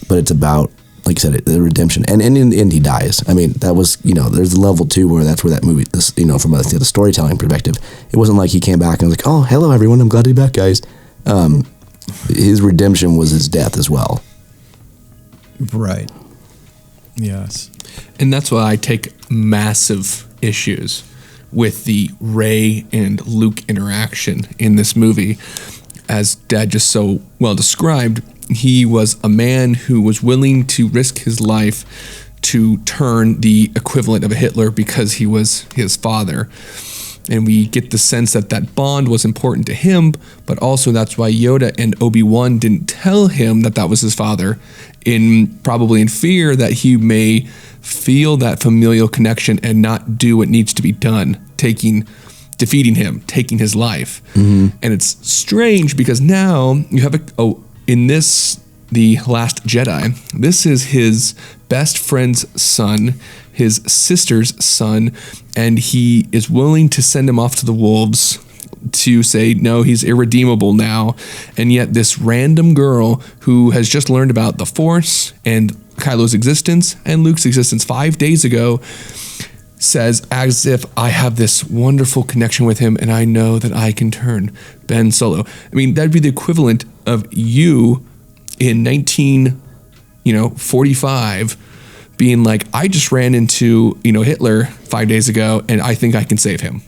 But it's about, like I said, the redemption. And in the end, he dies. I mean, that was, you know, there's a level 2 where that's where that movie, this, you know, from the storytelling perspective, it wasn't like he came back and was like, oh, hello everyone, I'm glad to be back, guys. His redemption was his death as well. Right. Yes. And that's why I take massive issues with the Rey and Luke interaction in this movie. As Dad just so well described, he was a man who was willing to risk his life to turn the equivalent of a Hitler because he was his father. And we get the sense that that bond was important to him, but also that's why Yoda and Obi-Wan didn't tell him that that was his father, probably in fear that he may feel that familial connection and not do what needs to be done, defeating him, taking his life. Mm-hmm. And it's strange because now you have the Last Jedi, this is his best friend's son, his sister's son, and he is willing to send him off to the wolves to say, no, he's irredeemable now. And yet this random girl who has just learned about the Force and Kylo's existence and Luke's existence 5 days ago says, as if I have this wonderful connection with him and I know that I can turn Ben Solo. I mean, that'd be the equivalent of you in 1945 being like, I just ran into, Hitler 5 days ago and I think I can save him.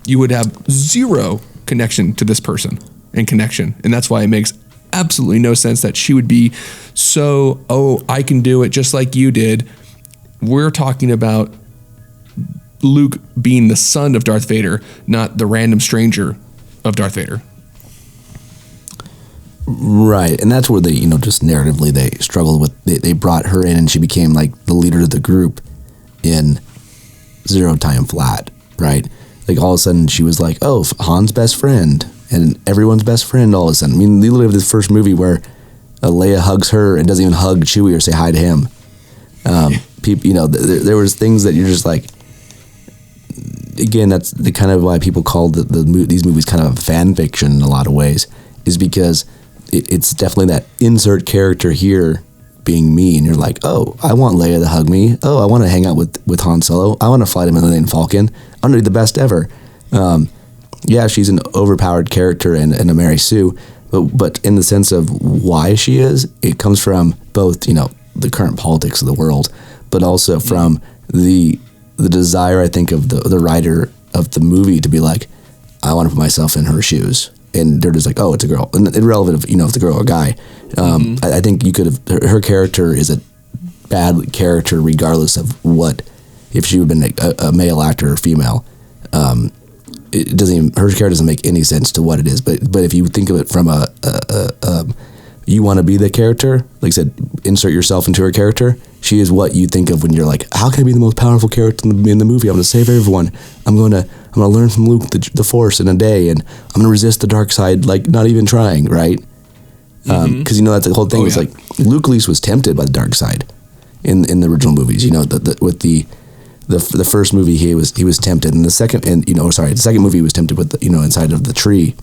You would have zero connection to this person and connection. And that's why it makes absolutely no sense that she would be so, oh, I can do it just like you did. We're talking about Luke being the son of Darth Vader, not the random stranger of Darth Vader. Right, and that's where they, just narratively they struggled with. They brought her in, and she became like the leader of the group in Zero Time Flat, right? Like all of a sudden she was like, oh, Han's best friend, and everyone's best friend all of a sudden. I mean, literally this first movie where Leia hugs her and doesn't even hug Chewie or say hi to him. People, there was things that you're just like. Again, that's the kind of why people call these movies kind of fan fiction in a lot of ways, is because it's definitely that insert character here being me, and you're like, oh, I want Leia to hug me. Oh, I want to hang out with Han Solo. I want to fly to Millennium Falcon. I'm going to be the best ever. Yeah, she's an overpowered character and a Mary Sue, but in the sense of why she is, it comes from both, the current politics of the world, but also from the desire, I think, of the writer of the movie to be like, I want to put myself in her shoes. And they're just like, oh, it's a girl. And irrelevant if, if it's a girl or a guy. I think you could have, her character is a bad character regardless of what if she would have been a male actor or female. It doesn't even, her character doesn't make any sense to what it is. But if you think of it from you want to be the character, like I said, insert yourself into her character. She is what you think of when you're like, how can I be the most powerful character in the movie? I'm going to save everyone. I'm going to learn from Luke the Force in a day, and I'm going to resist the dark side, like not even trying, right? Because that's the whole thing. Like Luke at least was tempted by the dark side in the original movies. With the first movie he was tempted, and the second movie he was tempted with inside of the tree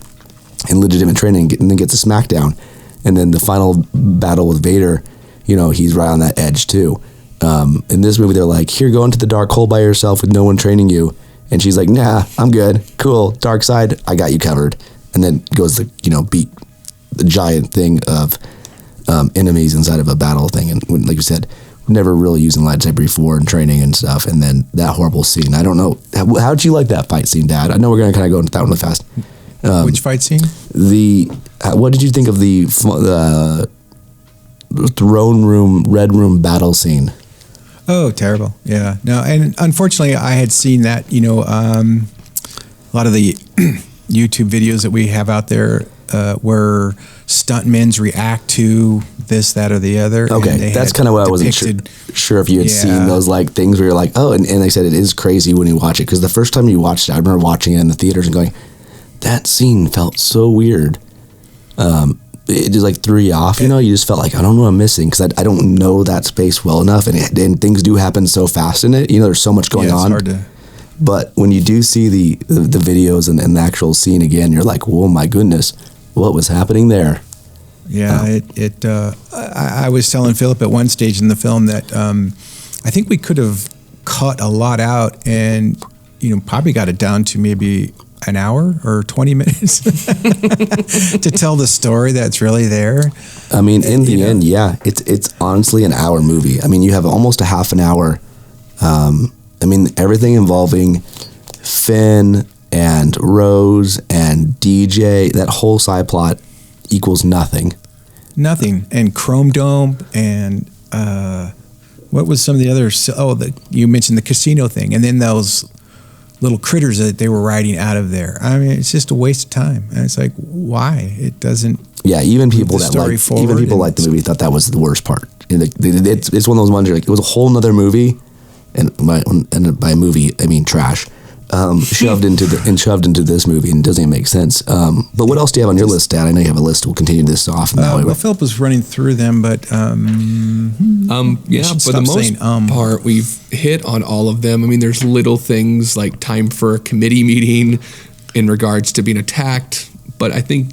in legitimate training, and then gets a smackdown, and then the final battle with Vader, he's right on that edge too. In this movie, they're like, here, go into the dark hole by yourself with no one training you, and she's like, nah, I'm good, cool, dark side, I got you covered, and then goes to beat the giant thing of enemies inside of a battle thing, and like you said, never really using lightsaber before in training and stuff, and then that horrible scene. I don't know, how did you like that fight scene, Dad? I know we're gonna kind of go into that one really fast. Which fight scene? What did you think of the throne room, red room battle scene? Oh, terrible. Yeah. No, and unfortunately I had seen that, a lot of the YouTube videos that we have out there where stuntmen's react to this, that, or the other. Okay, that's kind of what I wasn't sure if you had seen those like things where you're like, oh, and like I said, it is crazy when you watch it, because the first time you watched it, I remember watching it in the theaters and going, that scene felt so weird. It just like threw you off, you just felt like, I don't know what I'm missing, because I don't know that space well enough, and things do happen so fast in it, there's so much going on. Hard to... But when you do see the videos and the actual scene again, you're like, oh my goodness, what was happening there? Yeah, I was telling Philip at one stage in the film that I think we could have cut a lot out and, probably got it down to maybe an hour or 20 minutes to tell the story that's really there. I mean, in the end, yeah, it's honestly an hour movie. I mean, you have almost a half an hour. Everything involving Finn and Rose and DJ, that whole side plot equals nothing. Nothing. And Chrome Dome and what was some of the others? You mentioned the casino thing, and then those little critters that they were riding out of there. I mean, it's just a waste of time. And it's like, why? It doesn't. Yeah, even people like the movie thought that was the worst part. It's one of those ones where it was a whole nother movie, and by movie I mean trash. Shoved into this movie, and it doesn't even make sense. But what else do you have on your list, Dad? I know you have a list. We'll continue this off. Philip was running through them, but for the most part, we've hit on all of them. I mean, there's little things like time for a committee meeting in regards to being attacked, but I think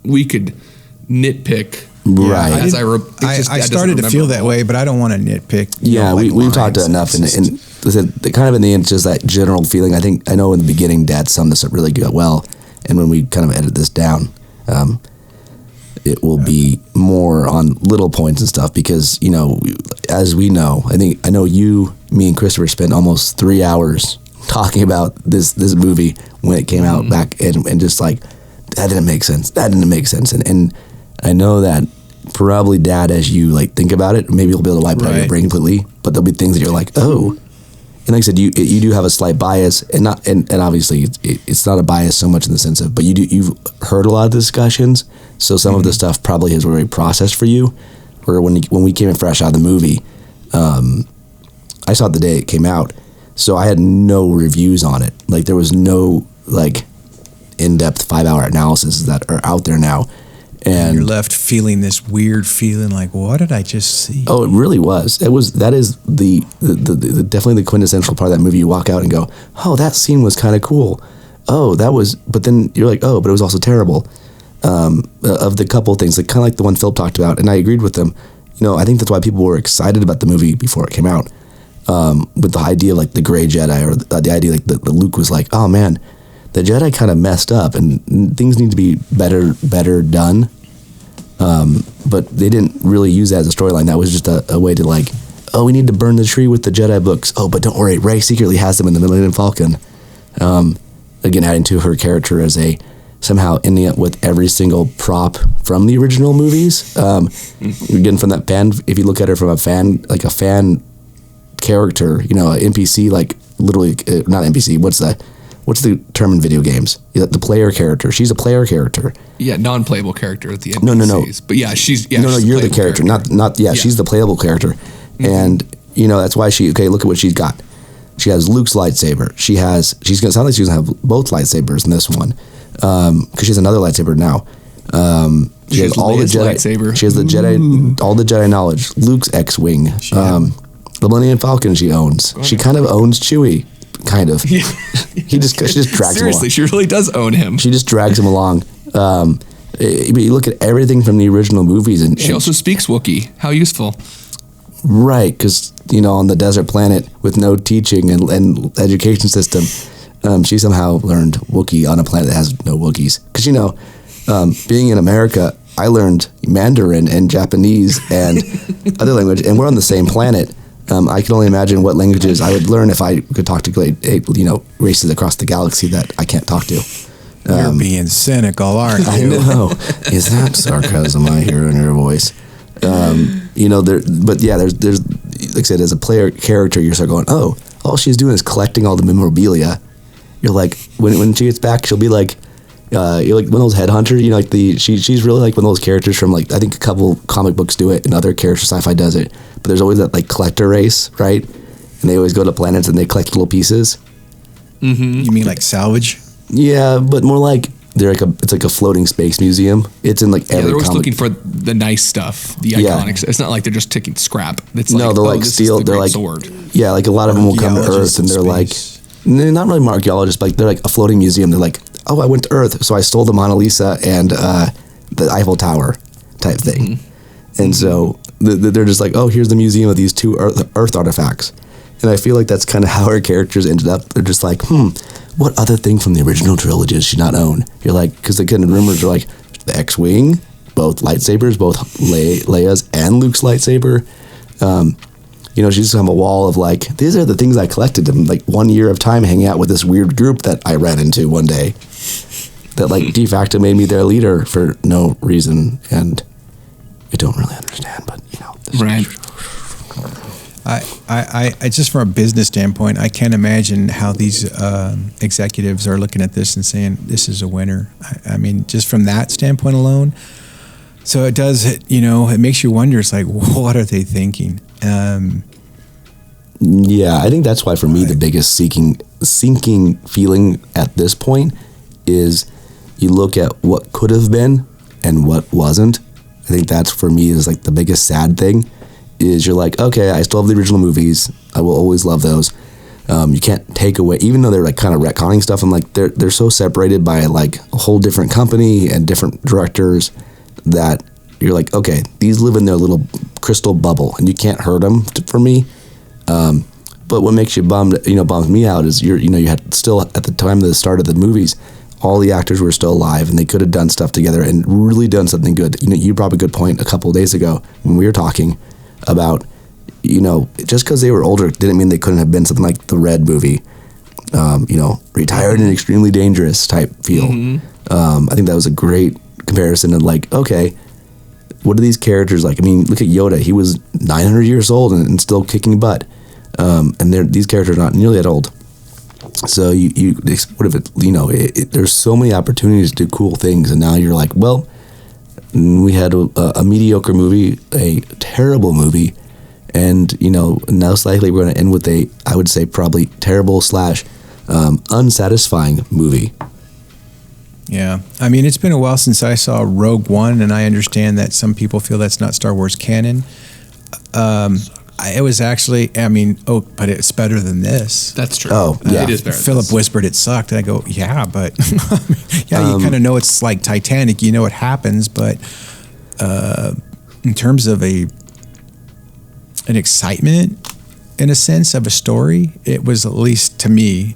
we could nitpick. Right. I started to feel that way, but I don't want to nitpick. Yeah, we've talked enough, and kind of in the end, it's just that general feeling. I know in the beginning, Dad summed this up really good, well, and when we kind of edit this down, it will be more on little points and stuff, because as we know, I know you, me, and Christopher spent almost 3 hours talking about this movie when it came out back, and just like, that didn't make sense. And I know that probably, Dad, as you like think about it, maybe you'll be able to wipe it out of your brain completely, but there'll be things that you're like, oh. And like I said, you do have a slight bias, and obviously it's not a bias so much in the sense of, but you've heard a lot of the discussions, so some of the stuff probably has already processed for you. Where when we came in fresh out of the movie, I saw it the day it came out, so I had no reviews on it. Like there was no like in-depth 5-hour analysis that are out there now. And you're left feeling this weird feeling like, what did I just see? Oh, it really was. That is the definitely the quintessential part of that movie. You walk out and go, oh, that scene was kind of cool. Oh, that was, but then you're like, oh, but it was also terrible. Of the couple things, like kind of like the one Phil talked about, and I agreed with them. I think that's why people were excited about the movie before it came out. With the idea of like the gray Jedi, or the idea like the Luke was like, oh man, the Jedi kind of messed up and things need to be better done. But they didn't really use that as a storyline. That was just a way to like, oh, we need to burn the tree with the Jedi books. Oh, but don't worry, Rey secretly has them in the Millennium Falcon. Again, adding to her character as somehow ending up with every single prop from the original movies. Again, from that fan, if you look at her from a fan character, you know, an NPC, like literally not NPC. What's the term in video games? The player character. She's a player character. Yeah, non-playable character at the NPCs. No. But yeah, she's you're the character. Character. She's the playable character, and you know that's why look at what she's got. She has Luke's lightsaber. She's gonna sound like she's gonna have both lightsabers in this one, because she has another lightsaber now. She has all the Jedi lightsaber. She has the Jedi, all the Jedi knowledge. Luke's X-wing, the Millennium Falcon she owns. She kind of owns Chewie, kind of. Yeah. She just drags him along. Seriously, she really does own him. She just drags him along. But you look at everything from the original movies, and she also speaks Wookiee. How useful. Right, because, you know, on the desert planet with no teaching and education system, she somehow learned Wookiee on a planet that has no Wookiees. Because, you know, being in America, I learned Mandarin and Japanese and other language, and we're on the same planet. I can only imagine what languages I would learn if I could talk to races across the galaxy that I can't talk to. You're being cynical, aren't you? I know. Is that sarcasm I hear in your voice? You know, there's like I said, as a player character, you're sort of going, oh, all she's doing is collecting all the memorabilia. You're like, when she gets back, she'll be like, you're like one of those headhunters. You know, like she's really like one of those characters from, like, I think a couple comic books do it and other character sci-fi does it. But there's always that like collector race, right? And they always go to planets and they collect little pieces. Mm-hmm. You mean like salvage? Yeah, but more like it's like a floating space museum. It's in like every they're always comic. looking for the nice stuff, the iconic. It's not like they're just taking scrap. It's like, they'll like steal. They're like sword. Yeah, like a lot of them will come to Earth and they're like, not really archaeologists, but like they're like a floating museum. They're like, oh, I went to Earth, so I stole the Mona Lisa and the Eiffel Tower type thing. Mm-hmm. And so they're just like, oh, here's the museum of these two Earth artifacts. And I feel like that's kind of how our characters ended up. They're just like, what other thing from the original trilogy does she not own? You're like, because the kind of rumors are like, the X-Wing, both lightsabers, both Leia's and Luke's lightsaber. You know, she just have a wall of like, these are the things I collected in like 1 year of time hanging out with this weird group that I ran into one day. That like de facto made me their leader for no reason. And I don't really understand, but you know. Right. I just from a business standpoint, I can't imagine how these executives are looking at this and saying this is a winner. I mean, just from that standpoint alone. So it does, you know, it makes you wonder. It's like, what are they thinking? Yeah, I think that's why for me the biggest sinking feeling at this point is you look at what could have been and what wasn't. I think that's for me is like the biggest sad thing. Is you're like, okay, I still have the original movies. I will always love those. You can't take away, even though they're like kind of retconning stuff. I'm like, they're so separated by like a whole different company and different directors that you're like, okay, these live in their little crystal bubble and you can't hurt them for me. But what makes you bums me out is you had still at the time of the start of the movies, all the actors were still alive and they could have done stuff together and really done something good. You know, you brought up a good point a couple of days ago when we were talking about, you know, just because they were older didn't mean they couldn't have been something like the Red movie, you know, retired and extremely dangerous type feel. Mm-hmm. I think that was a great comparison of like, okay, what are these characters like? I mean, look at Yoda. He was 900 years old and still kicking butt. And these characters are not nearly that old. So what if it, you know, there's so many opportunities to do cool things. And now you're like, well, we had a mediocre movie, a terrible movie, and, you know, most likely we're going to end with I would say probably terrible / unsatisfying movie. Yeah. I mean, it's been a while since I saw Rogue One, and I understand that some people feel that's not Star Wars canon. It was actually, but it's better than this. That's true. Oh, yeah. It is better. Philip whispered it sucked. And I go, yeah, but you kind of know it's like Titanic. You know what happens, but in terms of an excitement, in a sense, of a story, it was, at least to me,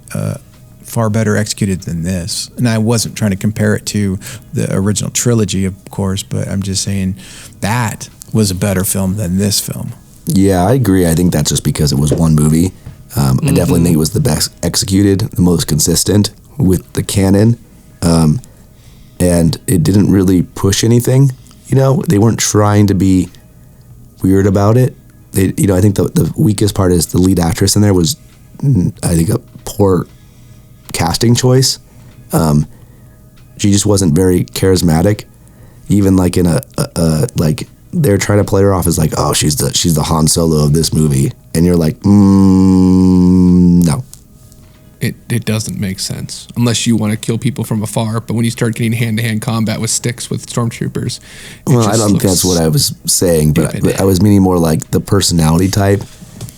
far better executed than this. And I wasn't trying to compare it to the original trilogy, of course, but I'm just saying that was a better film than this film. Yeah, I agree. I think that's just because it was one movie. I definitely think it was the best executed, the most consistent with the canon. And it didn't really push anything. You know, they weren't trying to be weird about it. I think the weakest part is the lead actress in there was, I think, a poor casting choice. She just wasn't very charismatic. Even like in a like they're trying to play her off as like, oh, she's the Han Solo of this movie, and you're like, no. It doesn't make sense unless you want to kill people from afar. But when you start getting hand-to-hand combat with sticks with stormtroopers, well, I don't think that's what I was saying, but I was meaning more like the personality type.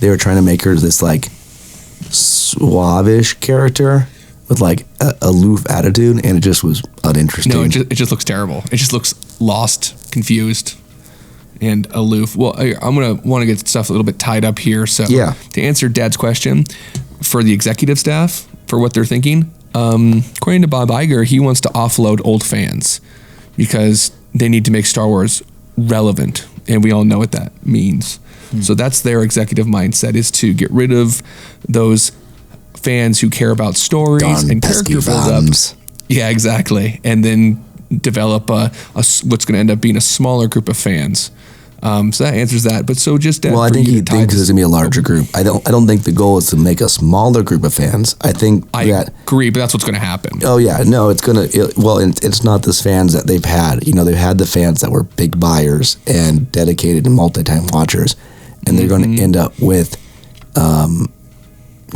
They were trying to make her this like suave-ish character with like a aloof attitude, and it just was uninteresting. No, it just looks terrible. It just looks lost, confused, and aloof. Well, I'm gonna want to get stuff a little bit tied up here. So yeah. To answer Dad's question, for the executive staff, for what they're thinking, according to Bob Iger, he wants to offload old fans because they need to make Star Wars relevant, and we all know what that means. So that's their executive mindset, is to get rid of those fans who care about stories and character build-up. Yeah, exactly. And then develop what's going to end up being a smaller group of fans. So that answers that. But so just well, I think he thinks there's going to be a larger group. I don't think the goal is to make a smaller group of fans. I agree, but that's what's going to happen. Oh yeah, no, it's it's not the fans that they've had. They've had the fans that were big buyers and dedicated and multi-time watchers, and they're going to end up with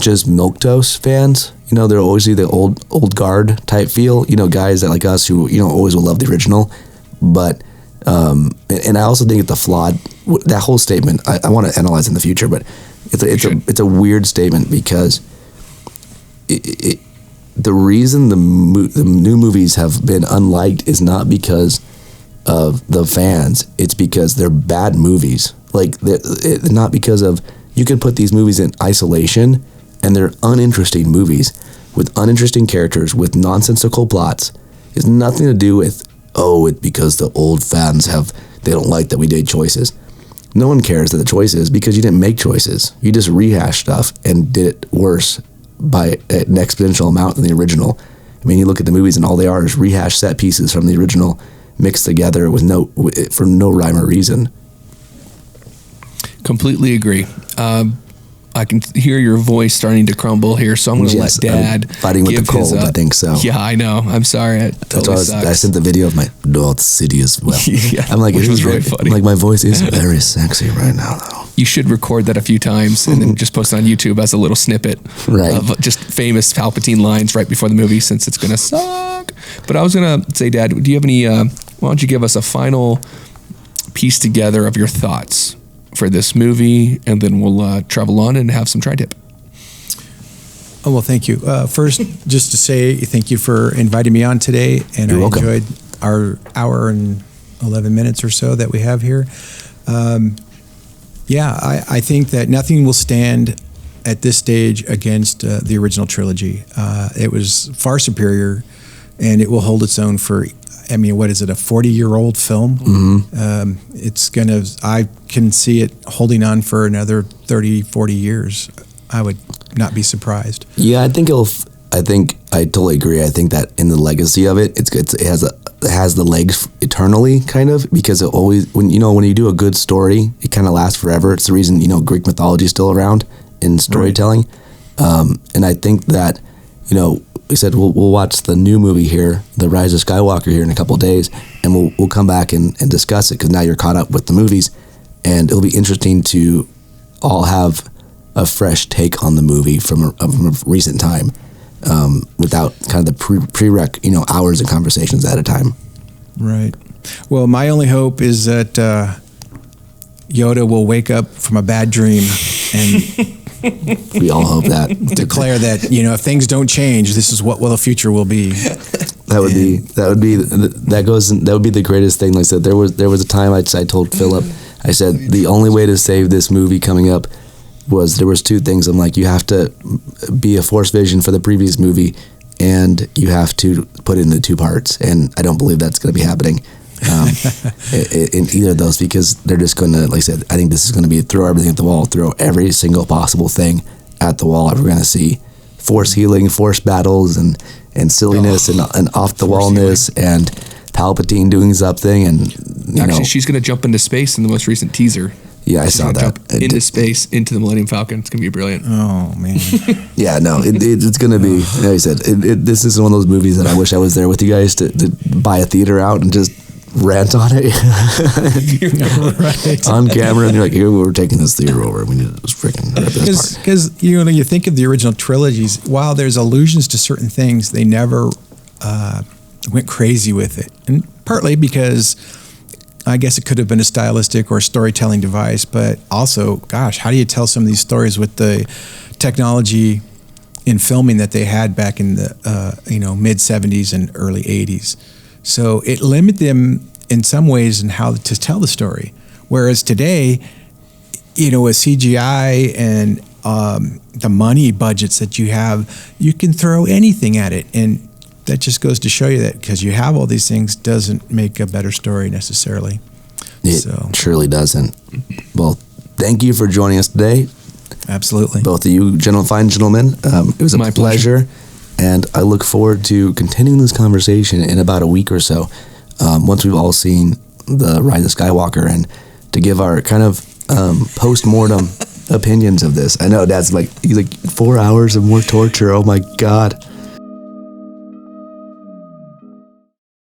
just milquetoast fans. They're always the old guard type feel. Guys that like us who always will love the original, but. And I also think it's a flawed, that whole statement, I want to analyze in the future, but it's a weird statement because the reason the new movies have been unliked is not because of the fans, it's because they're bad movies. Like, not because of, you can put these movies in isolation and they're uninteresting movies with uninteresting characters with nonsensical plots. It's nothing to do with, it's because the old fans they don't like that we made choices. No one cares that the choice is because you didn't make choices. You just rehashed stuff and did it worse by an exponential amount than the original. I mean, you look at the movies and all they are is rehashed set pieces from the original mixed together for no rhyme or reason. Completely agree. I can hear your voice starting to crumble here, so I'm going to let Dad fighting with the cold. I think so. Yeah, I know. I'm sorry. That's why I sent the video of my North City as well. Yeah, I'm like, which was really funny. I'm like, my voice is very sexy right now, though. You should record that a few times and then just post it on YouTube as a little snippet of just famous Palpatine lines right before the movie, since it's going to suck. But I was going to say, Dad, do you have any? Why don't you give us a final piece together of your thoughts for this movie, and then we'll travel on and have some tri-tip. Oh, well, thank you. First, just to say thank you for inviting me on today, and You're welcome. Enjoyed our hour and 11 minutes or so that we have here. I think that nothing will stand at this stage against the original trilogy. It was far superior, and it will hold its own for, what is it, a 40-year-old film? Mm-hmm. I can see it holding on for another 30, 40 years. I would not be surprised. Yeah, I totally agree. I think that in the legacy of it, it has the legs eternally, kind of, because it always, when you do a good story, it kind of lasts forever. It's the reason, Greek mythology is still around in storytelling. Right. And I think that, we said we'll watch the new movie here, The Rise of Skywalker, here in a couple of days, and we'll come back and discuss it, because now you're caught up with the movies, and it'll be interesting to all have a fresh take on the movie from a recent time, without kind of the prereq, hours of conversations at a time. Right. Well, my only hope is that Yoda will wake up from a bad dream and we all hope that. Declare that, if things don't change, this is what the future will be. That would be the greatest thing. Like I said, there was a time I told Philip, I said the only way to save this movie coming up there was two things. I'm like, you have to be a Force vision for the previous movie, and you have to put it in the two parts. And I don't believe that's going to be happening in either of those, because they're just going to, like I said, I think this is going to be throw everything at the wall, throw every single possible thing at the wall. We're going to see Force healing, Force battles, and silliness, and off the wallness, and Palpatine doing something, and she's going to jump into space in the most recent teaser. Yeah, I She's saw gonna that. jump into space, into the Millennium Falcon. It's gonna be brilliant. Oh man. Yeah, no, it's going to be, like I said, this is one of those movies that I wish I was there with you guys to buy a theater out and just rant on it. Right. On camera, and you're like, here, we're taking this theater over. We need to just freaking rip this apart. Because you think of the original trilogies, while there's allusions to certain things, they never went crazy with it. And partly because I guess it could have been a stylistic or storytelling device, but also, gosh, how do you tell some of these stories with the technology in filming that they had back in the mid 70s and early 80s? So it limited them in some ways in how to tell the story. Whereas today, with CGI and the money budgets that you have, you can throw anything at it. And that just goes to show you that because you have all these things doesn't make a better story necessarily. It surely doesn't. Well, thank you for joining us today. Absolutely. Both of you fine gentlemen. It was My pleasure. And I look forward to continuing this conversation in about a week or so, once we've all seen the Rise of Skywalker, and to give our kind of post-mortem opinions of this. I know Dad's he's like 4 hours of more torture. Oh my God.